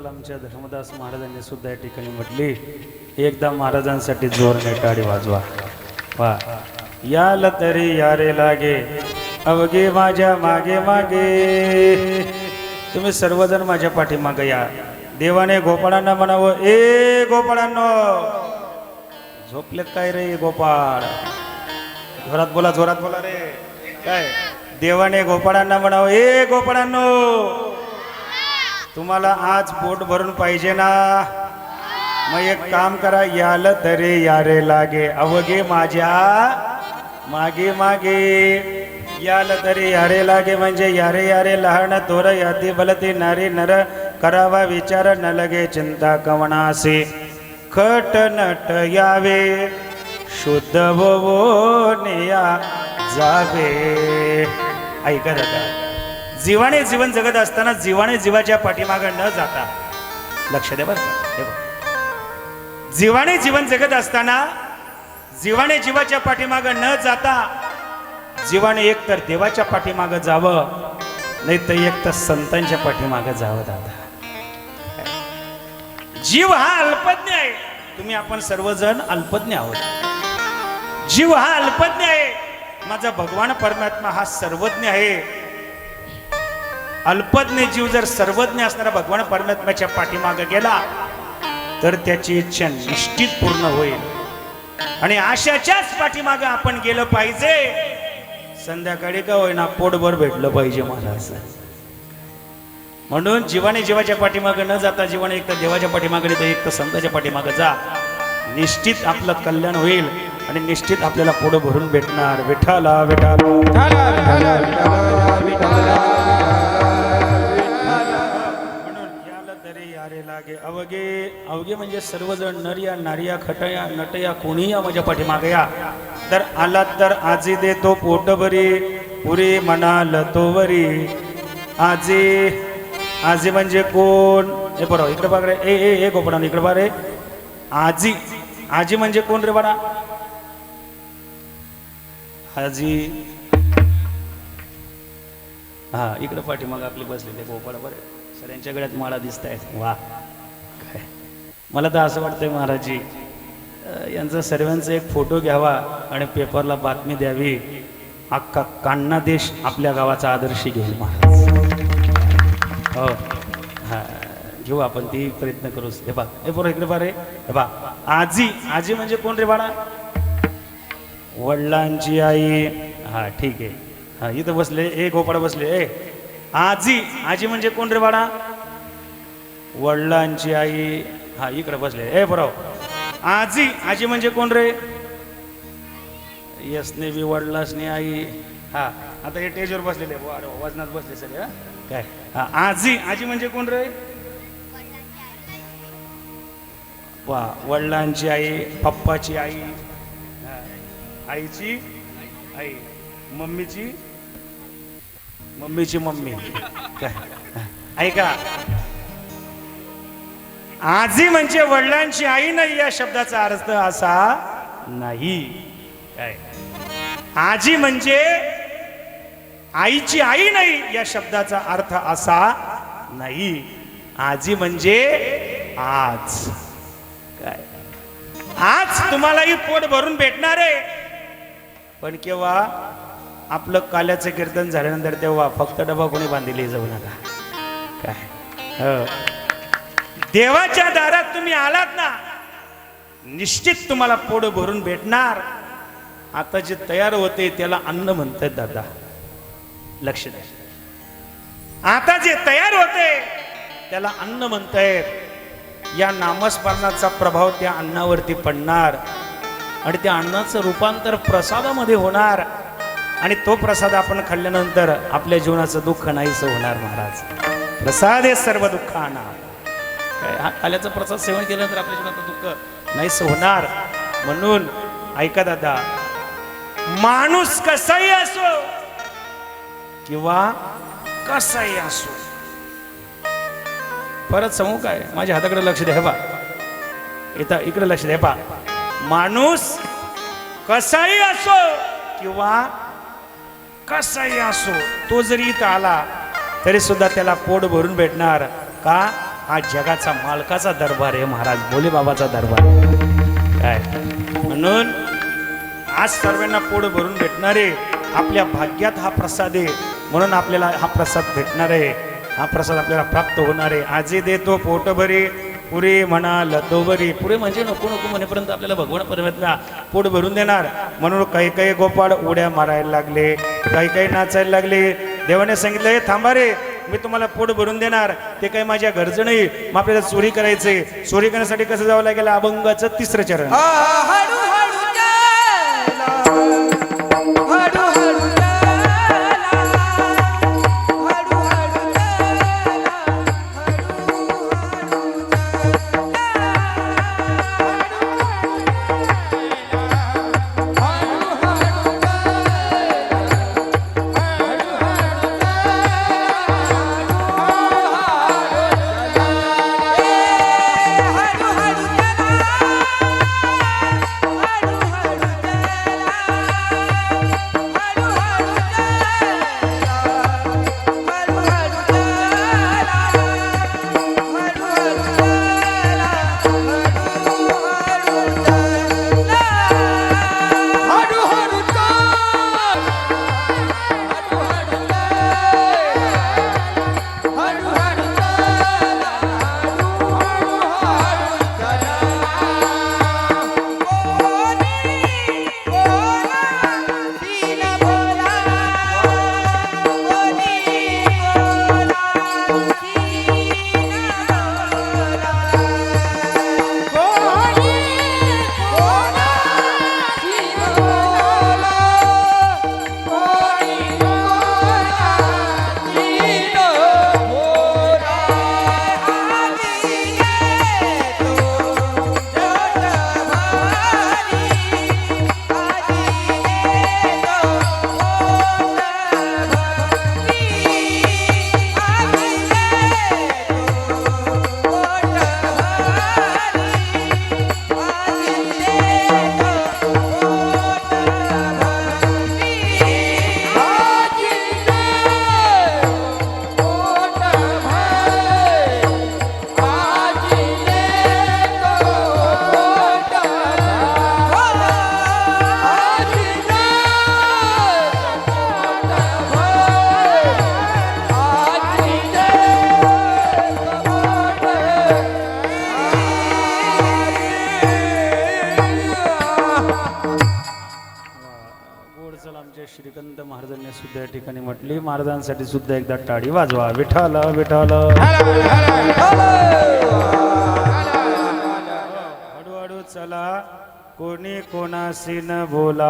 Speaker 1: आमच्या धर्मदास महाराजांनी सुद्धा या ठिकाणी म्हटली, एकदा महाराजांसाठी जोरने टाळी वाजवा. वा. याल तरी यारे लागे अवघे माझ्या मागे मागे. तुम्ही सर्वजण माझ्या पाठीमागे या. देवाने गोपाळांना म्हणावं, ए गोपाळांनो, झोपलेत काय रे गोपाळ? जोरात बोला रे. काय देवाने गोपाळांना म्हणावं, ए गोपाळांनो, तुम्हाला आज पोट भरून पाहिजे ना? मग एक काम करा, याल तरी यारे लागे अवघे माझ्या मागे मागे. याल तरी यारे लागे म्हणजे यारे यारे लहान थोर याती बलती नारी नर करावा विचार न लगे चिंता कवनासे. खट नट यावे शुद्ध निया जावे. ऐका दादा, जीवाने जीवन जगत असताना जीवाने जीवाच्या पाठीमागे न जाता, लक्ष द्या बरं, जीवाने जीवन जगत असताना जीवाने जीवाच्या पाठीमागे न जाता जीवाने एक तर देवाच्या पाठीमागे जावं, नाही तर एक तर संतांच्या पाठीमागे जावं. दादा, जीव हा अल्पज्ञ आहे. तुम्ही आपण सर्वजण अल्पज्ञ आहोत. जीव हा अल्पज्ञ आहे. माझा भगवान परमात्मा हा सर्वज्ञ आहे. अल्पज्ञ जीव जर सर्वज्ञ असणारा भगवान परमात्म्याच्या पाठीमागे गेला तर त्याची इच्छा निश्चित पूर्ण होईल. आणि आशाच्याच पाठीमागे आपण गेलं पाहिजे. संध्याकाळी का होईना पोटभर भेटलं पाहिजे मला असं. म्हणून जीवाने जीवाच्या पाठीमागे न जाता जीवाने एक तर देवाच्या पाठीमागे तर एक तर संतांच्या पाठीमागे जा. निश्चित आपलं कल्याण होईल आणि निश्चित आपल्याला पोट भरून भेटणार. विठाला विठाला. प्यारे लागे अवगे अवगे म्हणजे सर्वजण नरिया नारिया खटया नटया कोणी या माझ्या पाठीमागे या तर आलात तर आजी देतो पोटभरी पुरी म्हणाल तोवरी आजी आजी म्हणजे कोण हे बरोबर इकडे बघ रे ए गोपडा इकडे बघ रे आजी आजी म्हणजे कोण रे बाळा आजी हा इकडे पाठीमाग आपले बसलेले गोपाळ बरे सगळ्यांच्या गळ्यात माळा दिसत आहेत वा काय मला तर असं वाटतंय महाराजजी यांचा सर्वांचा एक फोटो घ्यावा आणि पेपरला बातमी द्यावी अख्खा कान्हा देश आपल्या गावाचा आदर्श घेईल महाराज हो हा घेऊ आपण ती प्रयत्न करूच हे बा हे बरोबर इकडे बा रे हे बा आजी आजी म्हणजे कोण रे बाळा वडिलांची आई हा ठीक आहे हा इथं बसले ए गोपाळ बसले ए आजी आजी म्हणजे कोण रे बाळा वडिलांची आई हा इकडे बसले ए बरोबर आजी आजी म्हणजे कोण रे यसने बी वडिलासने आई हा आता हे टेजवर बसलेले वजनात बसले सगळे हा काय हा आजी आजी म्हणजे कोण रे वा वडिलांची आई पप्पाची आई आईची आई मम्मीची मम्मीची मम्मी काय ऐका आजी म्हणजे वडिलांची आई नाही या शब्दाचा अर्थ असा नाही काय आजी म्हणजे आईची आई नाही या शब्दाचा अर्थ असा नाही आजी म्हणजे आज काय आज तुम्हालाही पोट भरून भेटणार आहे पण केव्हा आपलं काल्याचं कीर्तन झाल्यानंतर तेव्हा फक्त डबा कोणी बांधिले जाऊ नका काय देवाच्या दारात तुम्ही आलात ना निश्चित तुम्हाला पोट भरून भेटणार आता जे तयार होते त्याला अन्न म्हणतात दादा लक्ष द्या आता जे तयार होते त्याला अन्न म्हणतायत या नामस्मरणाचा प्रभाव त्या अन्नावरती पडणार आणि त्या अन्नाचं रूपांतर प्रसादामध्ये होणार आणि तो प्रसाद आपण खाल्ल्यानंतर आपल्या जीवनाचं दुःख नाहीसं होणार महाराज प्रसाद हे सर्व दुःखाना काय हा खाल्याचं प्रसाद सेवन केल्यानंतर आपल्या जीवनाचं दुःख नाहीसं होणार म्हणून ऐका दादा माणूस कसाही असो किंवा कसाही असो परत सांगू काय माझ्या हाताकडे लक्ष द्या बा इथं इकडे लक्ष द्या बा माणूस कसाही असो किंवा कसाही असो तो जरी इथं आला तरी सुद्धा त्याला पोट भरून भेटणार का हा जगाचा मालकाचा दरबार आहे महाराज भोले बाबाचा दरबार काय म्हणून आज सर्वांना पोट भरून भेटणारे आपल्या भाग्यात हा प्रसाद आहे म्हणून आपल्याला हा प्रसाद भेटणार आहे हा प्रसाद आपल्याला प्राप्त होणार आहे आजी देतो पोट भरी पुरे म्हणाल तोवरी पुरे म्हणजे नको नको म्हणेपर्यंत आपल्याला भगवान परमेश्वरा पोट भरून देणार म्हणून काही काही गोपाळ उड्या मारायला लागले काही काही नाचायला लागले देवाने सांगितलं हे थांबा रे मी तुम्हाला पोट भरून देणार ते काही माझ्या घरचं नाही मग आपल्याला चोरी करायचंय चोरी करण्यासाठी कसं जावं लागेल अभंगाचं तिसरं चरण संत महाराजांनी सुद्धा या ठिकाणी म्हटली. महाराजांसाठी सुद्धा एकदा टाळी वाजवा. विठाला विठाला. हळूहळू चला, कोणी कोणाशी न बोला.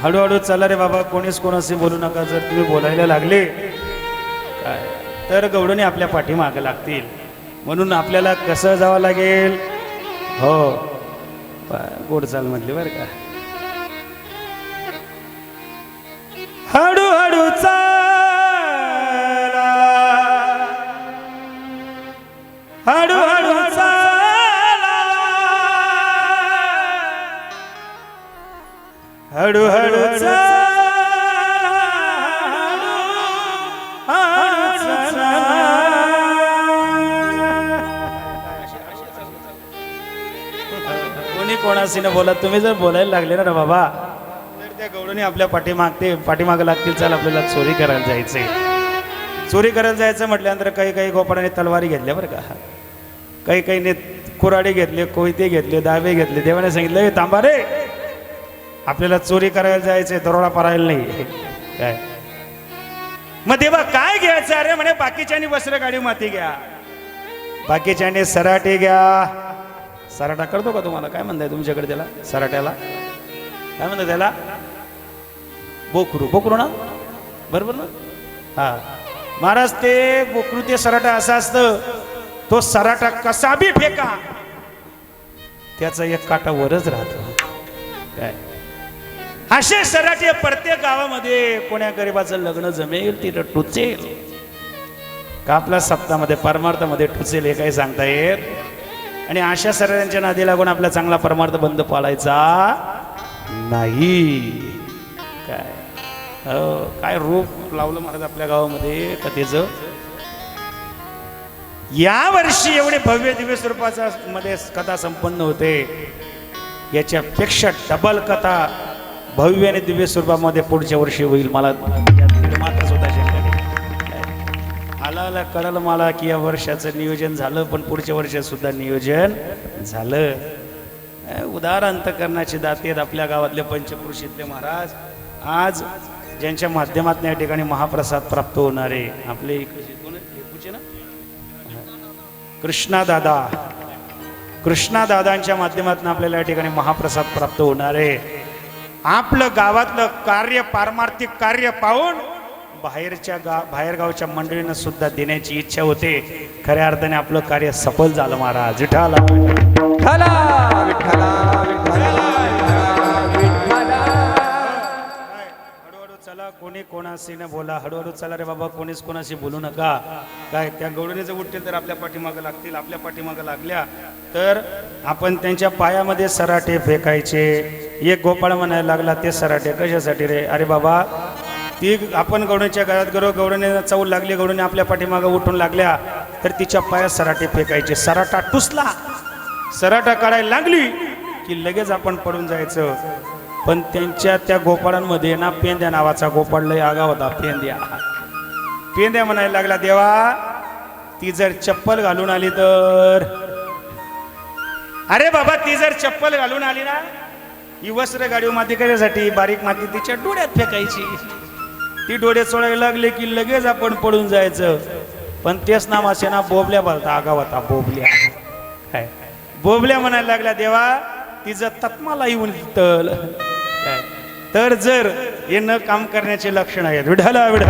Speaker 1: हळूहळू चला रे बाबा, कोणीच कोणाशी बोलू नका. जर तुम्ही बोलायला लागले काय तर गवळणी आपल्या पाठीमागे लागतील. म्हणून आपल्याला कसं जावं लागेल. हो, गोड चाल म्हटली बरं का. हळूहळू चला, हळूहळू चला, हळूहळू चला, कोणी कोणाशी न बोला. तुम्ही जर बोलायला लागले ना बाबा तर त्या गवळणी आपल्या पाठीमागे लागतील. चल आपल्याला चोरी करायला जायचंय. चोरी करायला जायचं म्हटल्यानंतर काही काही गोपाळाने तलवारी घेतल्या बरं का. काही काहीने कुऱ्हाडी घेतले, कोयते घेतले, दाबे घेतले. देवाने सांगितलं "ए, थांबा रे, आपल्याला चोरी करायला जायचंय, दरोडा पारायला नाही." काय मग देवा काय घ्यायचं. अरे म्हणे बाकीच्यानी वस्त्र गाडी माती घ्या, बाकीच्याने सराटे घ्या. सराटा करतो का तुम्हाला? काय म्हणताय तुमच्याकडे त्याला? सराट्याला काय म्हणतात त्याला? बोकरू. बोकरू ना, बरोबर ना? हा महाराज, ते बोकरू ते सराटा असं असतं. तो सराटा कसा बी फेका त्याचा एक काटा वरच राहतो. काय असे सराटे प्रत्येक गावामध्ये कोण्या गरीबाचं लग्न जमेल तिथं टुचेल का आपल्या सप्तामध्ये परमार्थामध्ये टुचेल हे काही सांगता येत. आणि अशा सराट्यांच्या नादी लागून आपला चांगला परमार्थ बंद पाळायचा नाही. काय हो, काय रूप लावलं महाराज आपल्या गावामध्ये कथेचं. या वर्षी एवढे भव्य दिव्य स्वरूपाचा मध्ये कथा संपन्न होते. याच्यापेक्षा डबल कथा भव्य आणि दिव्य स्वरूपामध्ये पुढच्या वर्षी होईल. मला मात्र स्वतः आला कळलं मला की या वर्षाचं नियोजन झालं, पण पुढच्या वर्षात सुद्धा नियोजन झालं. उदार अंतकरणाचे दाते आहेत आपल्या गावातले पंचक्रोशीतले महाराज. आज ज्यांच्या माध्यमातून या ठिकाणी महाप्रसाद प्राप्त होणारे आपले एकूचे ना कृष्णा दादांच्या माध्यमातून आपल्याला या ठिकाणी महाप्रसाद प्राप्त होणारे. आपलं गावातलं कार्य, पारमार्थिक कार्य पाहून बाहेरगावच्या मंडळींना सुद्धा देण्याची इच्छा होते. खऱ्या अर्थाने आपलं कार्य सफल झालं महाराज. विठाला हळूहळू चला, कोणी कोणाशी न बोला. हळूहळू चला रे बाबा, कोणीच कोणाशी बोलू नका. काय त्या गवळणी जर उठतील तर आपल्या पाठीमागं लागतील. आपल्या पाठीमागं लागल्या तर आपण त्यांच्या पायामध्ये सराटे फेकायचे. एक गोपाळ म्हणायला लागला, ते सराटे कशासाठी रे? अरे बाबा, ती आपण गवळणीच्या घरात गेलो, गवळणीला चावल लागली, गवळणी आपल्या पाठीमागं उठून लागल्या तर तिच्या पायात सराटे फेकायचे. सराटा टुसला, सराटा काढायला लागली की लगेच आपण पडून जायचं. पण त्यांच्या त्या गोपाळांमध्ये ना पेंद्या नावाचा गोपाळ लय आगा होता. पेंद्या म्हणायला लागला, देवा ती जर चप्पल घालून आली तर. अरे बाबा, ती जर चप्पल घालून आली ना, ही वस्त्र गाडी माती करण्यासाठी बारीक माती तिच्या डोळ्यात फेकायची. ती डोळे चोळायला लागले की लगेच आपण पडून जायचं. पण तेच नाव असे ना बोबल्या बोलता, आगाव होता बोबल्या. काय बोबल्या म्हणायला लागला, देवा तिचं तत्माला येऊन तल. काय तर जर हे न काम करण्याचे लक्षण आहेत. विढाला चोरी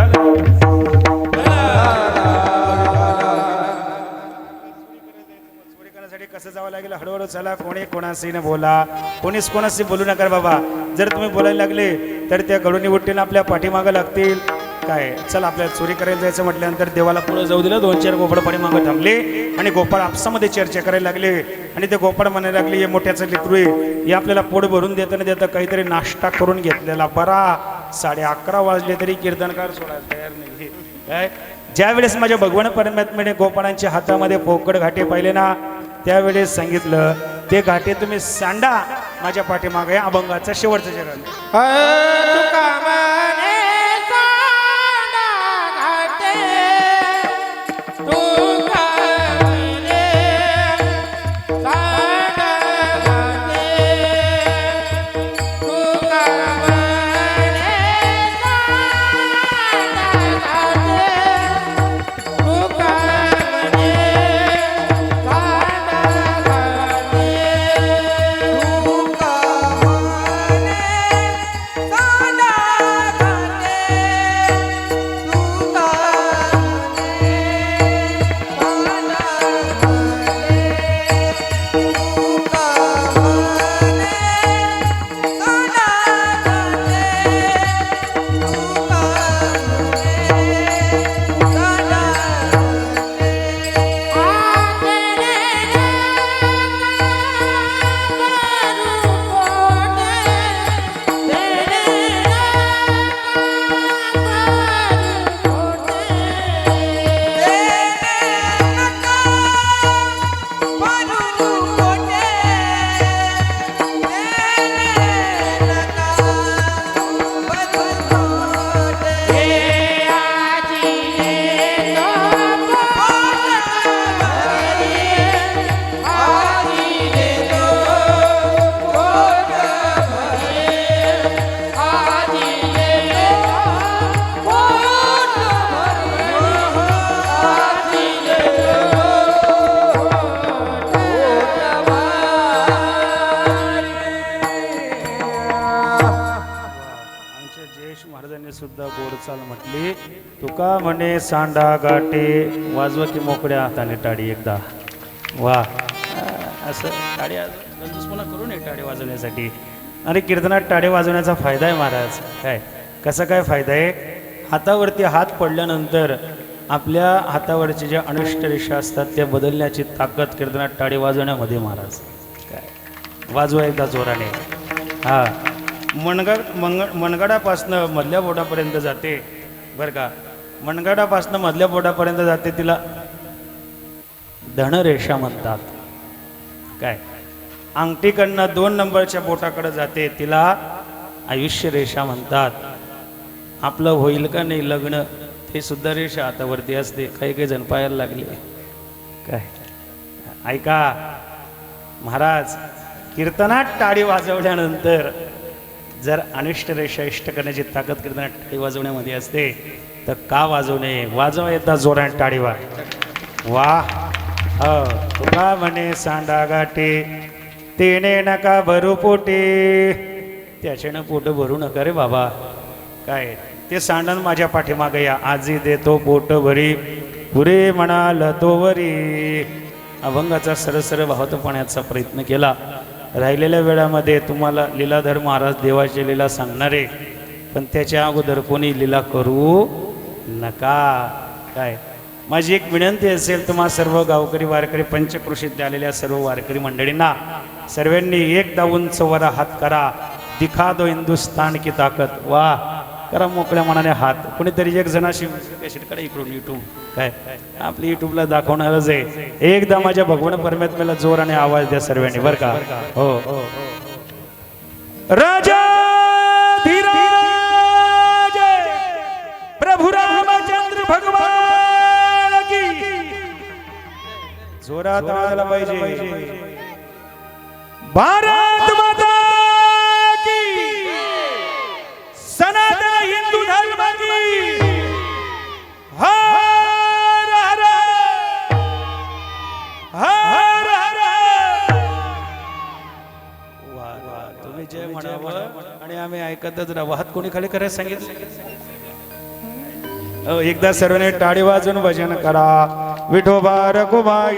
Speaker 1: करण्यासाठी कसं जावं लागेल. हळूहळू चला, कोणी कोणाशी न बोला. कोणीच कोणाशी बोलू नका बाबा. जर तुम्ही बोलायला लागले तर त्या गडूनी उठतील, आपल्या पाठीमागं लागतील. काय चल आपल्याला चोरी करायला जायचं म्हटल्यानंतर देवाला पुढे जाऊ दिलं. 2-4 गोपाळ पाठीमागं थांबले आणि गोपाळ आपसामध्ये चर्चा करायला लागले. आणि ते गोपाळ म्हणायला लागले, हे मोठ्याचं लेकरू आहे, हे आपल्याला पोट भरून देता काहीतरी नाश्ता करून घेतलेला बरा. 11:30 वाजले तरी कीर्तनकार सोडायला तयार नाही. काय ज्या वेळेस माझ्या भगवान परमात्म्याने गोपाळांच्या हातामध्ये पोकळ घाटे पाहिले ना, त्यावेळेस सांगितलं, ते घाटे तुम्ही सांडा माझ्या पाठीमागे. अभंगाचा शेवटचं चरण. चाल म्हटली तुका म्हणे सांडा गाटे वाजवा की मोकड्या हाताने टाळी एकदा वा असं टाळ्या गंजूसपणा करू नये टाळे वाजवण्यासाठी. आणि कीर्तनात टाळे वाजवण्याचा फायदा आहे महाराज. काय कसा काय फायदा आहे? हातावरती हात पडल्यानंतर आपल्या हातावरचे ज्या अनिष्ट रेषा असतात त्या बदलण्याची ताकद कीर्तनात टाळे वाजवण्यामध्ये महाराज. काय वाजवा एकदा जोराने. हा मनगडापासनं मधल्या बोटापर्यंत जाते बरं का. मनगडापासनं मधल्या बोटापर्यंत जाते तिला धनरेषा म्हणतात. काय अंगठीकडनं 2 नंबरच्या बोटाकडे जाते तिला आयुष्य रेषा म्हणतात. आपलं होईल का नाही लग्न ते सुद्धा रेषा हातावरती असते. काही काही जण पाहायला लागले. काय ऐका महाराज, कीर्तनात टाळी वाजवल्यानंतर जर अनिष्ट रेषा इष्ट करण्याची ताकद कीर्तनात टाळी वाजवण्यामध्ये असते तर का वाजवू नये? वाजवा येतात जोरात टाळी वा. हो तुका म्हणे सांडा गाटे तेने नका भरू पोटे. त्याच्यानं पोट भरू नका रे बाबा. काय ते सांडण माझ्या पाठीमागे या आजी देतो पोट भरी पुरे म्हणाल तो वरी. अभंगाचा सरसर वाहतपणाचा प्रयत्न केला. राहिलेल्या वेळामध्ये तुम्हाला लीलाधर महाराज देवाची लीला सांगणारे पण त्याच्या अगोदर कोणी लीला करू नका. काय माझी एक विनंती असेल तुम्हा सर्व गावकरी वारकरी पंचकृषीत आलेल्या सर्व वारकरी मंडळींना सर्वांनी एकदा उंच वर हात करा. दिखा दो हिंदुस्तान की ताकद. वा करा मोकळ्या मनाने हात. कोणीतरी एक जणाशी कॅसेटकडे इकडून युट्यूब काय आपली युट्यूबला दाखवणारच आहे. एकदा माझ्या भगवान परमेश्वराला जोराने आवाज द्या सर्वांनी बरं का. हो राजा धीराज प्रभु रामचंद्र भगवान की जोरात आवाज पाहिजे. भारत माता की सनातन हिंदू धर्म की हर हर हर हर. वा तुम्ही जय म्हणावं आणि आम्ही ऐकतच राहू. हात कोणी खाली करायला सांगितलं? एकदा सर्वांनी टाळी वाजून भजन करा. विठोबा रखुमाई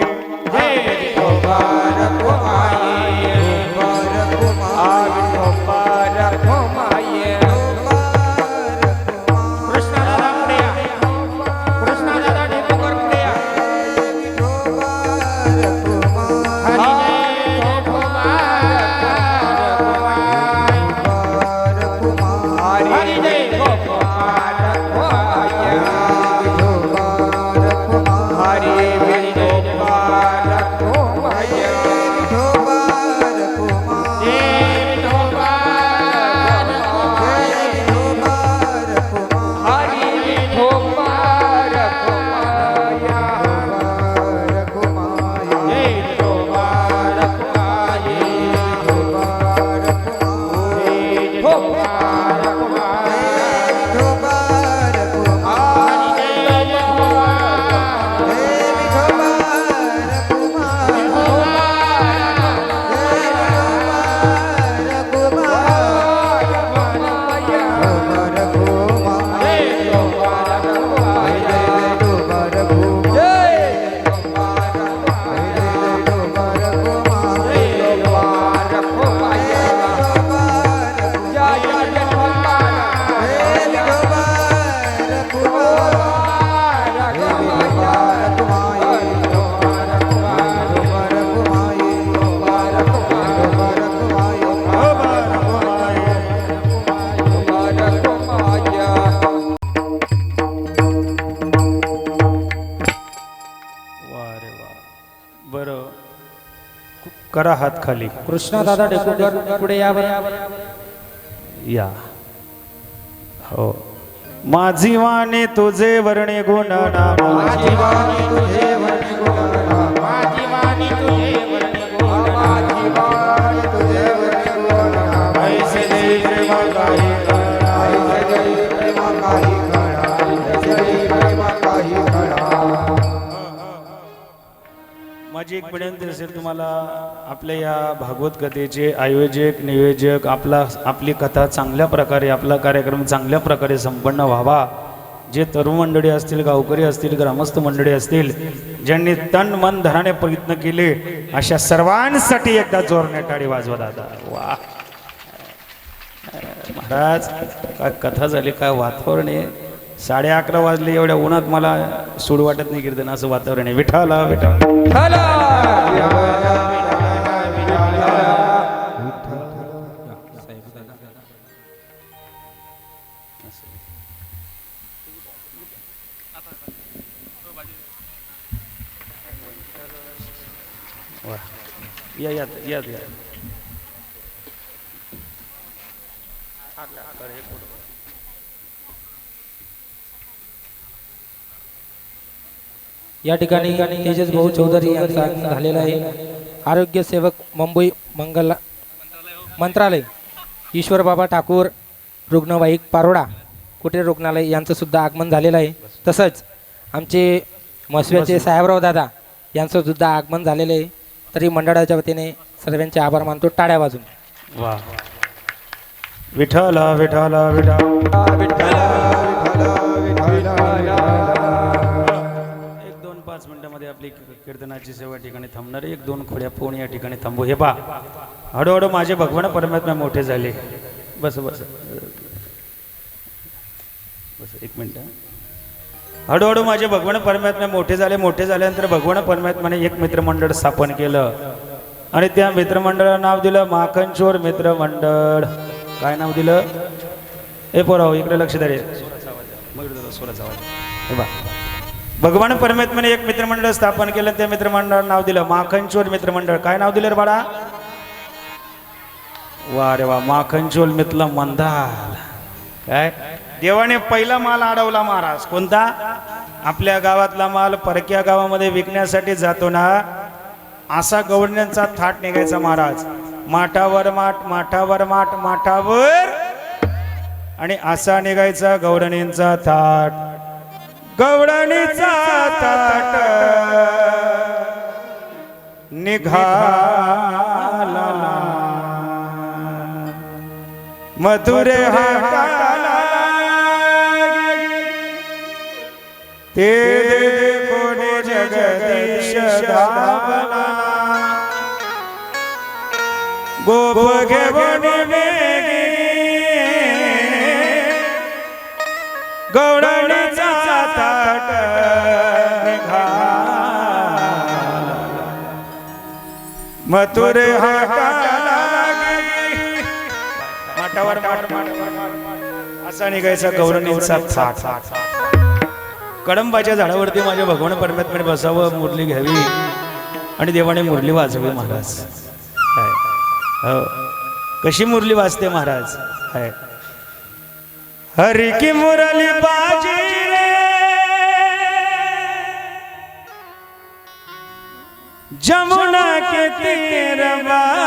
Speaker 2: विठोबा रखुमाई विठोबा रखुमाई. कृष्णादादा पुढे या. कृष्णादादा ढेपूकर पुढे या. हरी जय विठोबा रखुमाई. हरी जय विठोबा रखुमाई. हरी विठोबा रखुमाई.
Speaker 1: करा हात खाली.
Speaker 2: कृष्णादादा ढेपूकर पुढे या बरं.
Speaker 1: या हो. माझी वाणी तुझे वर्णे गुण
Speaker 2: माझी वाणी तुझे वर्णे गुण. माझी वाणी तुझे वर्णे गुण. माझी वाणी तुझे वर्णे गुण.
Speaker 1: ऐसे जय प्रेमा काही
Speaker 2: ऐसे जय प्रेमा काही कळा. ऐसे जय प्रेमा काही कळा.
Speaker 1: माझी एक विनंती असेल तुम्हाला, आपल्या या भागवत कथेचे आयोजक नियोजक आपली कथा चांगल्या प्रकारे, आपला कार्यक्रम चांगल्या प्रकारे संपन्न व्हावा. जे तरुण मंडळी असतील, गावकरी असतील, ग्रामस्थ मंडळी असतील, ज्यांनी तन मन धनाने प्रयत्न केले, अशा सर्वांसाठी एकदा जोरने टाळी वाजवा दादा. वा महाराज, काय कथा झाली, काय वातावरण आहे. 11:30 वाजले, एवढ्या उन्हात मला सूड वाटत नाही कीर्तन, असं वातावरण आहे. विठाला विठाला. वा या या या या.
Speaker 3: या ठिकाणी तेजस भाऊ चौधरी यांचा आगमन झालेला आहे. आरोग्य सेवक मुंबई मंत्रालय, ईश्वर बाबा ठाकूर रुग्णवाहिक पारोडा कुटीर रुग्णालय यांचं सुद्धा आगमन झालेलं आहे. तसंच आमचे मसव्याचे साहेबराव दादा यांचं सुद्धा आगमन झालेलं आहे. तरी मंडळाच्या वतीने सर्वांचे आभार मानतो, टाळ्या वाजून.
Speaker 1: वा विठाला विठाला विठाला. एक 2-5 मिनिटांमध्ये आपली कीर्तनाची सेवा ठिकाणी थांबणार आहे. 1-2 खोड्या पोहून या ठिकाणी थांबू. हे पा हळूहळू माझे भगवान परमात्मा मोठे झाले. बस बस बस 1 मिनिट. हळूहळू माझे भगवान परमात्मा मोठे झाल्यानंतर भगवान परमात्माने एक मित्रमंडळ स्थापन केलं आणि त्या मित्रमंडळाला नाव दिलं माखनचोर मित्रमंडळ. काय नाव दिलं? हे पोराव इकडे लक्ष द्या रे. सोराचा आवाज. हे बा, भगवान परमात्माने एक मित्रमंडळ स्थापन केलं, त्या मित्रमंडळाला नाव दिलं माखनचोर मित्रमंडळ. काय नाव दिलं रे बाळा? वा रे वा, माखनचोर मित्र मंदाल. काय देवाने पहिला माल अडवला महाराज. कोणता? आपल्या गावातला माल परक्या गावामध्ये विकण्यासाठी जातो ना, असा गवळण्यांचा थाट निघायचा महाराज. माठावर माठ, माठावर माठ, माठावर, आणि असा निघायचा गवळणींचा थाट. गवळणीचा थाट निघाला मधुरे हाटाला, ते कोणी जगदीश धावला. गोप घेऊन वेगी गवळणीचा थाट निघाला मथुरे हाटाला. माठावर माठ, असा निघायचा गवळणीचा थाट. कडंबाच्या झाडावरती माझ्या भगवान परमात्म्याने बसावं, मुरली घ्यावी आणि देवाने मुरली वाजवी महाराज. हो, कशी मुरली वाजते महाराज. हरी की मुरली बाजी रे, जमुना के तीर बाजे,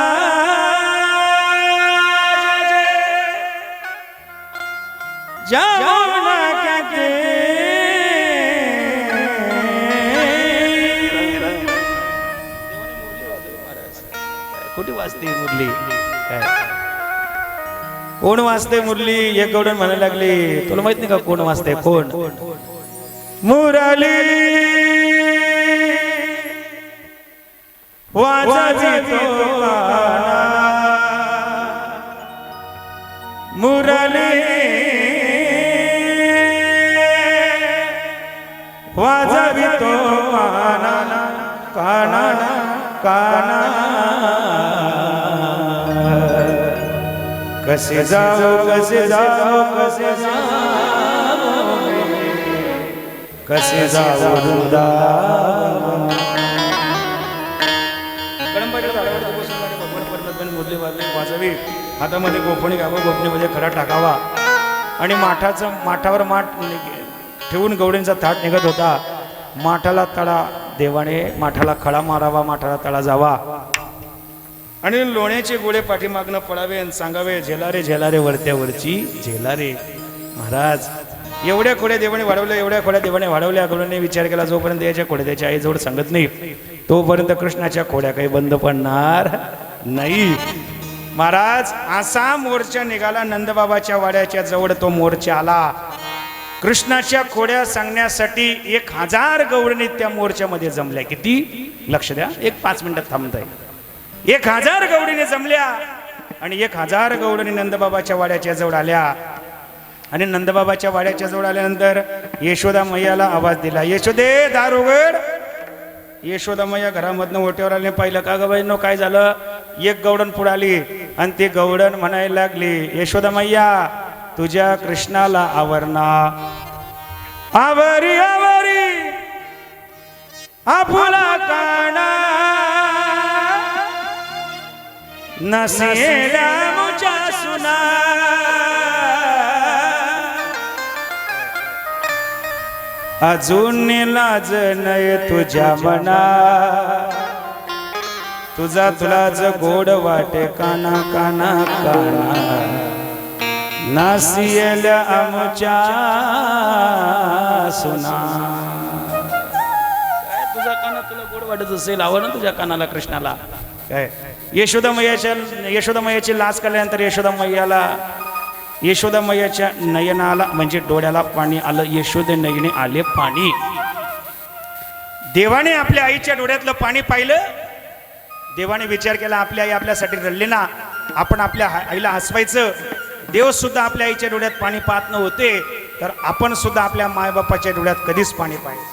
Speaker 1: जमुना के कुठे वाजते मुरली? कोण वाजते मुरली? एक गवळण म्हणायला लागली, तुला माहित नाही का कोण वाजते? कोण? मुरली वाजते मुरली वाजवितो काना काना. कसे जाओ कसे जाओ कसे जाओ कसे जाओ वृंदावन. मुरली वाजवी, हातामध्ये गोफणी घ्यावं, गोफणीमध्ये खडा टाकावा आणि माठावर माठ ठेवून गवळींचा थाट निघत होता. माठाला तळा, देवाने माठाला खडा मारावा, माठाला तळा जावा आणि लोण्याचे गोळे पाठीमागनं पडावे आणि सांगावे, झेलारे झेलारे वरत्यावरची झेलारे. महाराज एवढ्या खोड्या देवाने वाढवल्या, एवढ्या खोड्या देवाने वाढवल्या. गरुडाने विचार केला, जोपर्यंत याच्या खोड्या त्याच्या आईजवळ सांगत नाही तोपर्यंत कृष्णाच्या खोड्या काही बंद पडणार नाही. महाराज असा मोर्चा निघाला नंदबाबाच्या वाड्याच्या जवळ. तो मोर्चा आला कृष्णाच्या खोड्या सांगण्यासाठी. 1000 गवळणी त्या मोर्चामध्ये जमल्या. किती? लक्ष द्या, 5 मिनिटात थांबताय. 1000 गवळणी जमल्या आणि 1000 गवळणी नंदबाबाच्या वाड्याच्या जवळ आल्या. आणि नंदबाबाच्या वाड्याच्या जवळ आल्यानंतर यशोदा मैयाला आवाज दिला, यशोदे दार उघड. यशोदा मैया घरामधनं ओट्यावर आले. पाहिलं का ग बाईंनो काय झालं? एक गवडण पुढे आली आणि ती गवडण म्हणायला लागली, यशोदा मैया तुझ्या कृष्णाला आवरणा. आवरी आवरी आपुला काना नसेला मुच्या सुना. अजून लाज नय तुझ्या मना. तुझा तुलाच गोड वाटे काना काना काना. नासियल्या आमच्या सुना. काय तुझा काना तुला गोड वाटत असेल, आवड ना तुझ्या कानाला कृष्णाला. काय यशोदा मैयाची लाच काढल्यानंतर यशोदा मैयाच्या नयनाला म्हणजे डोळ्याला पाणी आलं. यशोदे नयने आले पाणी. देवाने आपल्या आईच्या डोळ्यातलं पाणी पाहिलं. देवाने विचार केला, आपली आई आपल्यासाठी रडली ना, आपण आपल्या आईला हसवायचं. देव सुद्धा आपल्या आईच्या डोळ्यात पाणी पाहत नव्हते, तर आपण सुद्धा आपल्या मायबापाच्या डोळ्यात कधीच पाणी पाहायचं.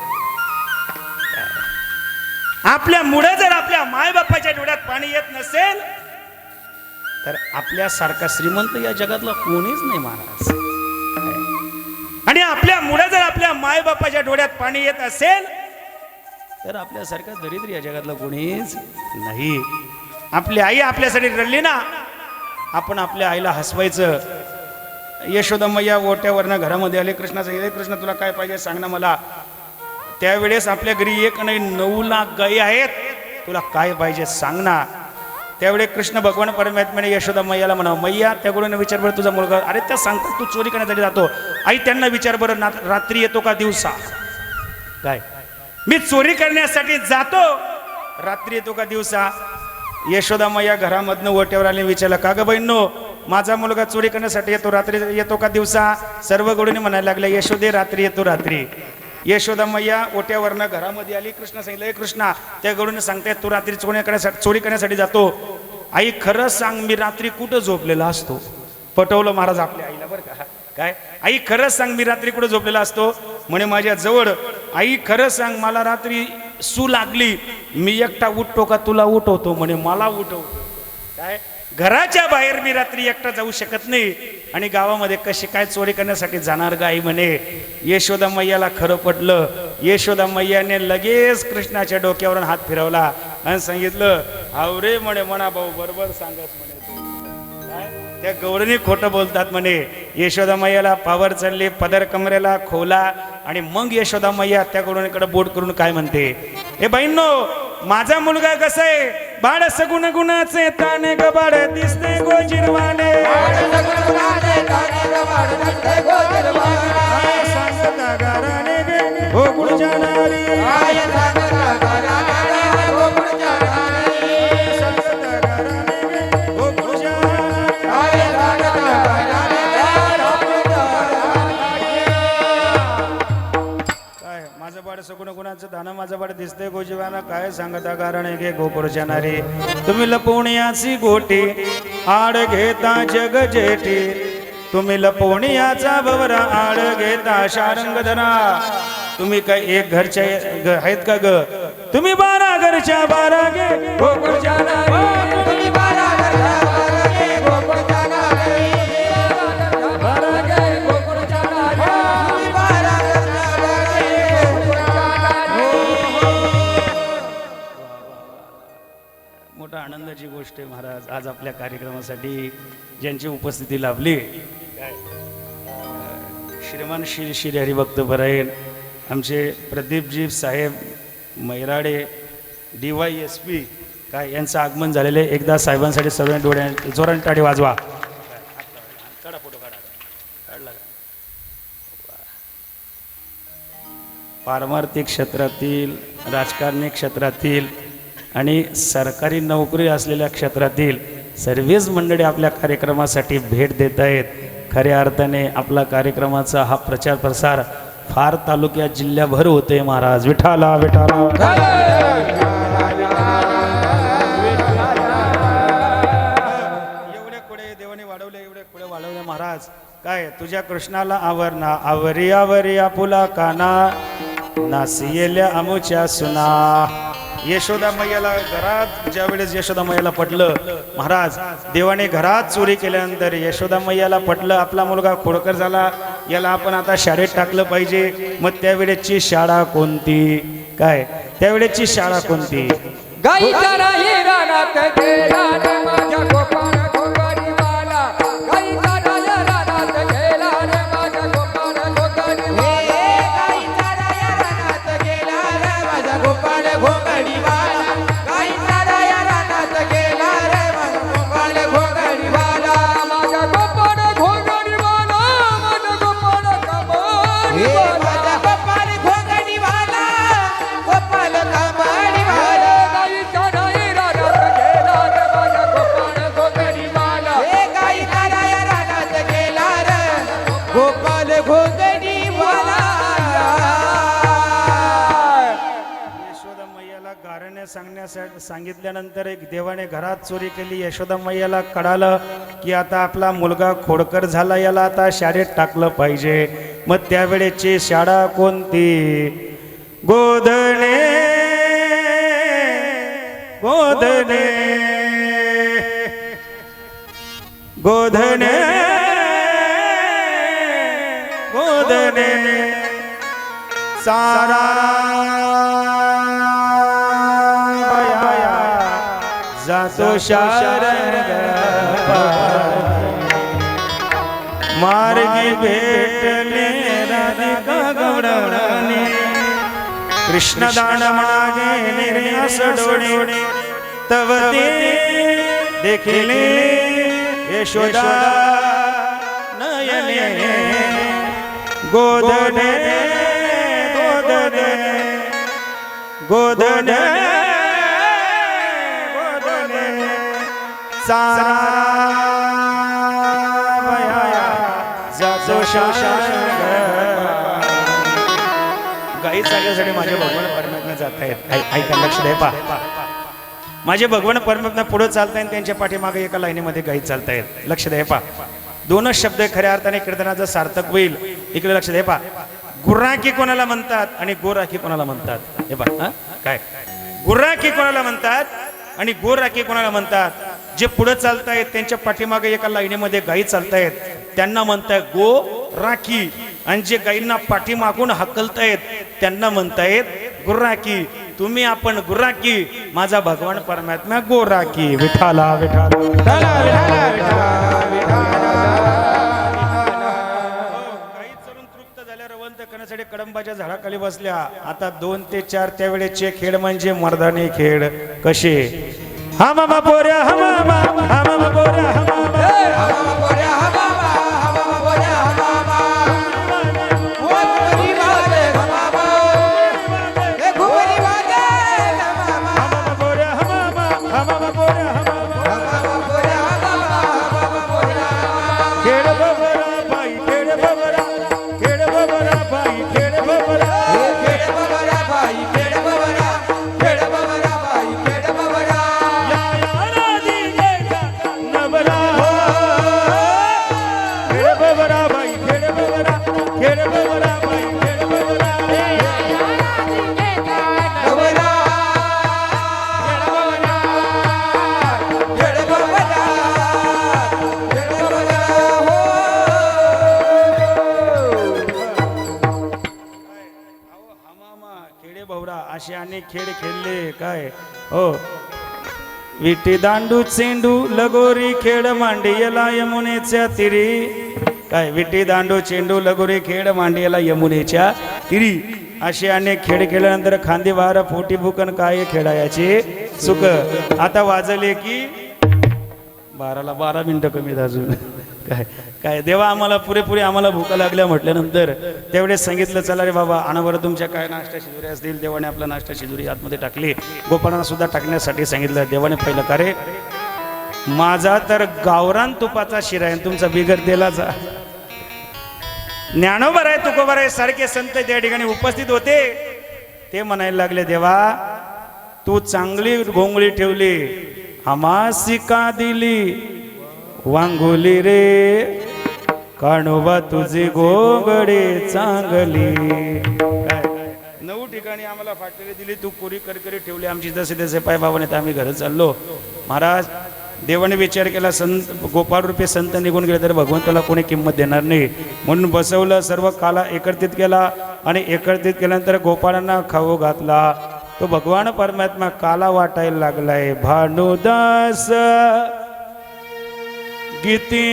Speaker 1: आपल्या मुळे जर आपल्या मायबापाच्या डोळ्यात पाणी येत नसेल तर आपल्यासारखा श्रीमंत या जगातला कोणीच नाही महाराज. आणि आपल्या मुळे जर आपल्या मायबापाच्या डोळ्यात पाणी येत असेल तर आपल्यासारखा दरिद्र या जगातला कोणीच नाही. आपली आई आपल्यासाठी रडली ना, आपण आपल्या आईला हसवायचं. यशोदा मैया ओट्यावरनं घरामध्ये आले. कृष्णा सांगितले, कृष्ण तुला काय पाहिजे सांग ना मला. त्यावेळेस आपल्या घरी 1 नाही 9 लाख गायी आहेत. तुला काय पाहिजे सांग ना. त्यावेळी कृष्ण भगवान परमात्म्याने यशोदा मैयाला म्हणा, मैया त्याकडून विचार बरं तुझा मुलगा. अरे त्या सांगतात तू चोरी करण्यासाठी जातो. आई त्यांना विचार बरं रात्री येतो का दिवसा. काय मी चोरी करण्यासाठी जातो, रात्री येतो का दिवसा. यशोदा मैया घरामधनं ओट्यावर आले. विचारलं, का ग बहिणो माझा मुलगा चोरी करण्यासाठी येतो, रात्री येतो का दिवसा. सर्व गडूने म्हणायला लागल्या, यशोदे रात्री येतो रात्री. यशोदा मैया ओट्यावरनं घरामध्ये आली. कृष्ण सांगितलं, कृष्णा त्या गडूने सांगतायत तू रात्री चोरी करण्यासाठी जातो. आई खरं सांग मी रात्री कुठं झोपलेला असतो. पटवलं महाराज आपल्या आईला बरं का. काय आई खरं सांग मी रात्री कुठं झोपलेला असतो. म्हणे माझ्या जवळ. आई खरं सांग मला रात्री सू लागली, मी एकटा उठतो का तुला उठवतो. म्हणे मला उठवतो. काय घराच्या बाहेर मी रात्री एकटा जाऊ शकत नाही. आणि गावामध्ये कशी काय चोरी करण्यासाठी जाणार गाई. म्हणे यशोदा मैयाला खरं पटलं. यशोदा मैयाने लगेच कृष्णाच्या डोक्यावरून हात फिरवला आणि सांगितलं, हावरे म्हणे म्हणा भाऊ बरोबर सांगत म्हणे. त्या गौरणी खोटं बोलतात म्हणे. यशोदा मैयाला पावर चढली, पदर कमरेला खोला. आणि मग यशोदा मैया त्या गौरणीकडे बोट करून काय म्हणते, ए बहिणो माझा मुलगा कसा आहे. बाळ सगुण गुणाचे ताने ग बाळ दिसते गोजिरवाने. सांगता गाराने गे हो गुळच्या नारी. सगुण गुणाचं दाना माझा बाळ दिसते गोजीवाना. काय सांगता कारण घे गोकुळ जाणारे. तुम्ही लपवण्याची गोटी आड घेता जग जेठी. तुम्ही लपवण्याचा भवरा आड घेता शारंग धरा. तुम्ही काय एक घरच्या आहेत का ग. तुम्ही 12 घरच्या 12 गे गोकुळ जाणारे. तुम्ही 12 घरच्या 12 गे गोकुळ जाणारे. मोठा आनंदाची गोष्ट आहे महाराज. आज आपल्या कार्यक्रमासाठी ज्यांची उपस्थिती लाभली, श्रीमान श्री श्री हरिभक्त परायण आमचे प्रदीपजी साहेब मैराडे DYSP काय यांचं आगमन झालेले. एकदा साहेबांसाठी सर्व डोळ्या जोराने टाळी वाजवा. काढा फोटो काढा. काढला का. पारमार्थिक क्षेत्रातील, राजकारणी क्षेत्रातील आणि सरकारी नोकरी असलेल्या क्षेत्रातील सर्वच मंडळी आपल्या कार्यक्रमासाठी भेट देत आहेत. खऱ्या अर्थाने आपला कार्यक्रमाचा हा प्रचार प्रसार फार तालुक्यात जिल्ह्याभर होते. महाराज विठाला विठाला. एवढे कुडे देवाने वाढवले, एवढे कुडे वाढवले महाराज. काय तुझ्या कृष्णाला आवरणा आवरी आवरी आपुला काना नासियेल्या अमुच्या सुना. यशोदा मैयाला घरात ज्या वेळेस यशोदा मैयाला पटलं महाराज, देवाने घरात चोरी केल्यानंतर यशोदा मैयाला पटलं आपला मुलगा खोडकर झाला, याला आपण आता शाळेत टाकलं पाहिजे. मग त्यावेळेची शाळा कोणती? काय त्यावेळेची शाळा कोणती?
Speaker 4: गाईचा राही रानात गेला रे माझ्या गोपाळ घोगरीवाला. गाईचा राया रानात गेला रे माझ्या गोपाळ घोगरीवाला.
Speaker 2: गाईचा राया रानात गेला रे माझा गोपाळ घोगडीवाला. गाईचा राया रानात गेला रे माझा गोपाळ घोगडीवाला.
Speaker 4: माझा गोपाळ घोगरीवाला, माझा गोपाळ कमालीवाला.
Speaker 2: माझा गोपाळ घोगडीवाला, गोपाळ कमालीवाला.
Speaker 4: गाईचा राही रानात गेला रे माझ्या गोपाळ घोगरीवाला.
Speaker 2: गाईचा राया रानात गेला रे गोपाळ घोगडीवाला.
Speaker 1: यशोदा मैयाला गारण्या सांगण्यासाठी सांगितल्यानंतर एक देवाने घरात चोरी केली. यशोदा मैयाला कळालं की आता आपला मुलगा खोडकर झाला, याला आता शाळेत टाकलं पाहिजे. मग त्यावेळेची शाळा कोणती? गोधने गोधने गोधने गोधने सारा बयाया जातो शारंग मार्गी भेटले राधिका गवळणी. कृष्ण दान मागे निर्यास डोळे तव ते देखिले यशोदा नयने. गोधने गोधने गोधने गोधने सारा बयाया जातो शारंग. गाई चालण्यासाठी माझे भगवान परमात्मा जात आहेत. ऐका लक्ष द्या. पा माझे भगवान परमात्मा पुढे चालतायत, त्यांच्या पाठीमागे एका लाईनीमध्ये गाई चालतायत. लक्ष द्या. पा दोनच शब्द खऱ्या अर्थाने कीर्तनाचं सार्थक होईल. इकडे लक्ष द्या. पा गुर्राकी कोणाला म्हणतात आणि गोराकी कोणाला म्हणतात? हे पा काय गुर्राकी कोणाला म्हणतात आणि गोराकी कोणाला म्हणतात? जे पुढे चालतायत त्यांच्या पाठीमागे एका लाईनीमध्ये गाई चालतायत त्यांना म्हणतायत गो राखी, आणि जे गाईंना पाठीमागून हकलतायत त्यांना म्हणतायत गुर्राकी. तुम्ही आपण गुर्राकी, माझा भगवान परमात्मा गोराकी. विठाला विठाला. गाई चरून तृप्त झाल्या, रवंत करण्यासाठी कडंबाच्या झाडाखाली बसल्या. आता 2 ते 4 त्यावेळेचे खेळ म्हणजे मर्दानी खेळ. कसे? हा मामा पोऱ्या हा मामा, हा मामा पोऱ्या हा मामा. असे अनेक खेळ खेळले. काय हो विटी दांडू चेंडू लगोरी खेळ मांडियला यमुनेच्या तिरी. काय विटी दांडू चेंडू लगोरी खेळ मांडियला यमुनेच्या तिरी. असे अनेक खेळ खेळल्यानंतर खांदी वार फोटी भुकन काय खेळायचे सुख. आता वाजले की 12ला 12 मिनिटं कमी अजून. काय काय देवा आम्हाला पुरेपुरी आम्हाला भूक लागल्या म्हटल्यानंतर त्यावेळेस सांगितलं चला रे बाबा आणा तुमच्या काय नाश्ता शिजुरी असतील. देवाने आपला नाश्ता शिजुरी आतमध्ये टाकली. गोपाळांना सुद्धा टाकण्यासाठी सांगितलं. देवाने पहिलं का रे माझा तर गावरान तुपाचा शिरा आहे तुमचा बिगर तेलाचा. ज्ञानोबर आहे तुकोबर आहे सारखे संत त्या ठिकाणी उपस्थित होते. ते म्हणायला लागले देवा तू चांगली घोंगळी ठेवली आम्हासी का दिली वांगुली रे काणोबा तुझी गोगडे चांगली. काय 9 ठिकाणी आम्हाला फाटलेली दिली तू कोरी करकरी ठेवली आमची जसे तसे पाय बाबाने आम्ही घरी चाललो. महाराज देवाने विचार केला संत गोपाळ रूपे संत निघून गेले तर भगवंताला कोणी किंमत देणार नाही म्हणून बसवलं. सर्व काला एकत्रित केला आणि एकत्रित केल्यानंतर गोपाळांना खाऊ घातला. तो भगवान परमात्मा काला वाटायला लागलाय. भानुदास गीते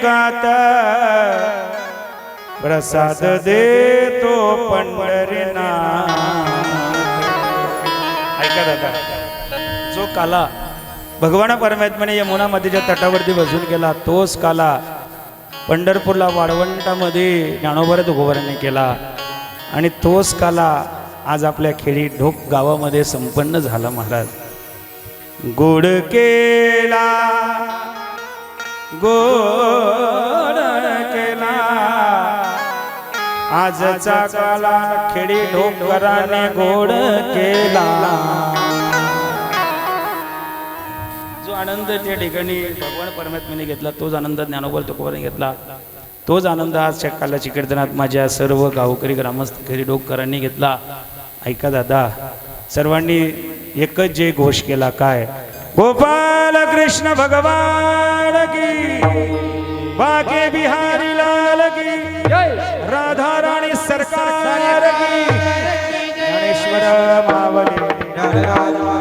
Speaker 1: गाता प्रसाद देतो पंढरीनाथ. ऐका दादा जो काला भगवान परमात्म्याने यमुना नदीच्या तटावरती बसून गेला तोच काला पंढरपूरला वाळवंटामध्ये ज्ञानोबा तुकोबारांनी केला आणि तोच काला आज आपल्या खेडी ढोक गावामध्ये संपन्न झाला. महाराज गोड केला गोड केला आजचा काला खेडी ढोकराने गोड केला. जो आनंद त्या ठिकाणी भगवान परमात्म्याने घेतला तोच आनंद ज्ञानोबा तुकोबारांनी घेतला. तोच आनंद आज कालाची कीर्तनात माझ्या सर्व गावकरी ग्रामस्थ खेडी ढोकरांनी घेतला. ऐका दादा सर्वांनी एकच जय घोष केला काय गोपाल कृष्ण भगवान की बाके बिहारी लाल की राधा राणी सरकार की ज्ञानेश्वर मावली
Speaker 4: ज्ञानराजा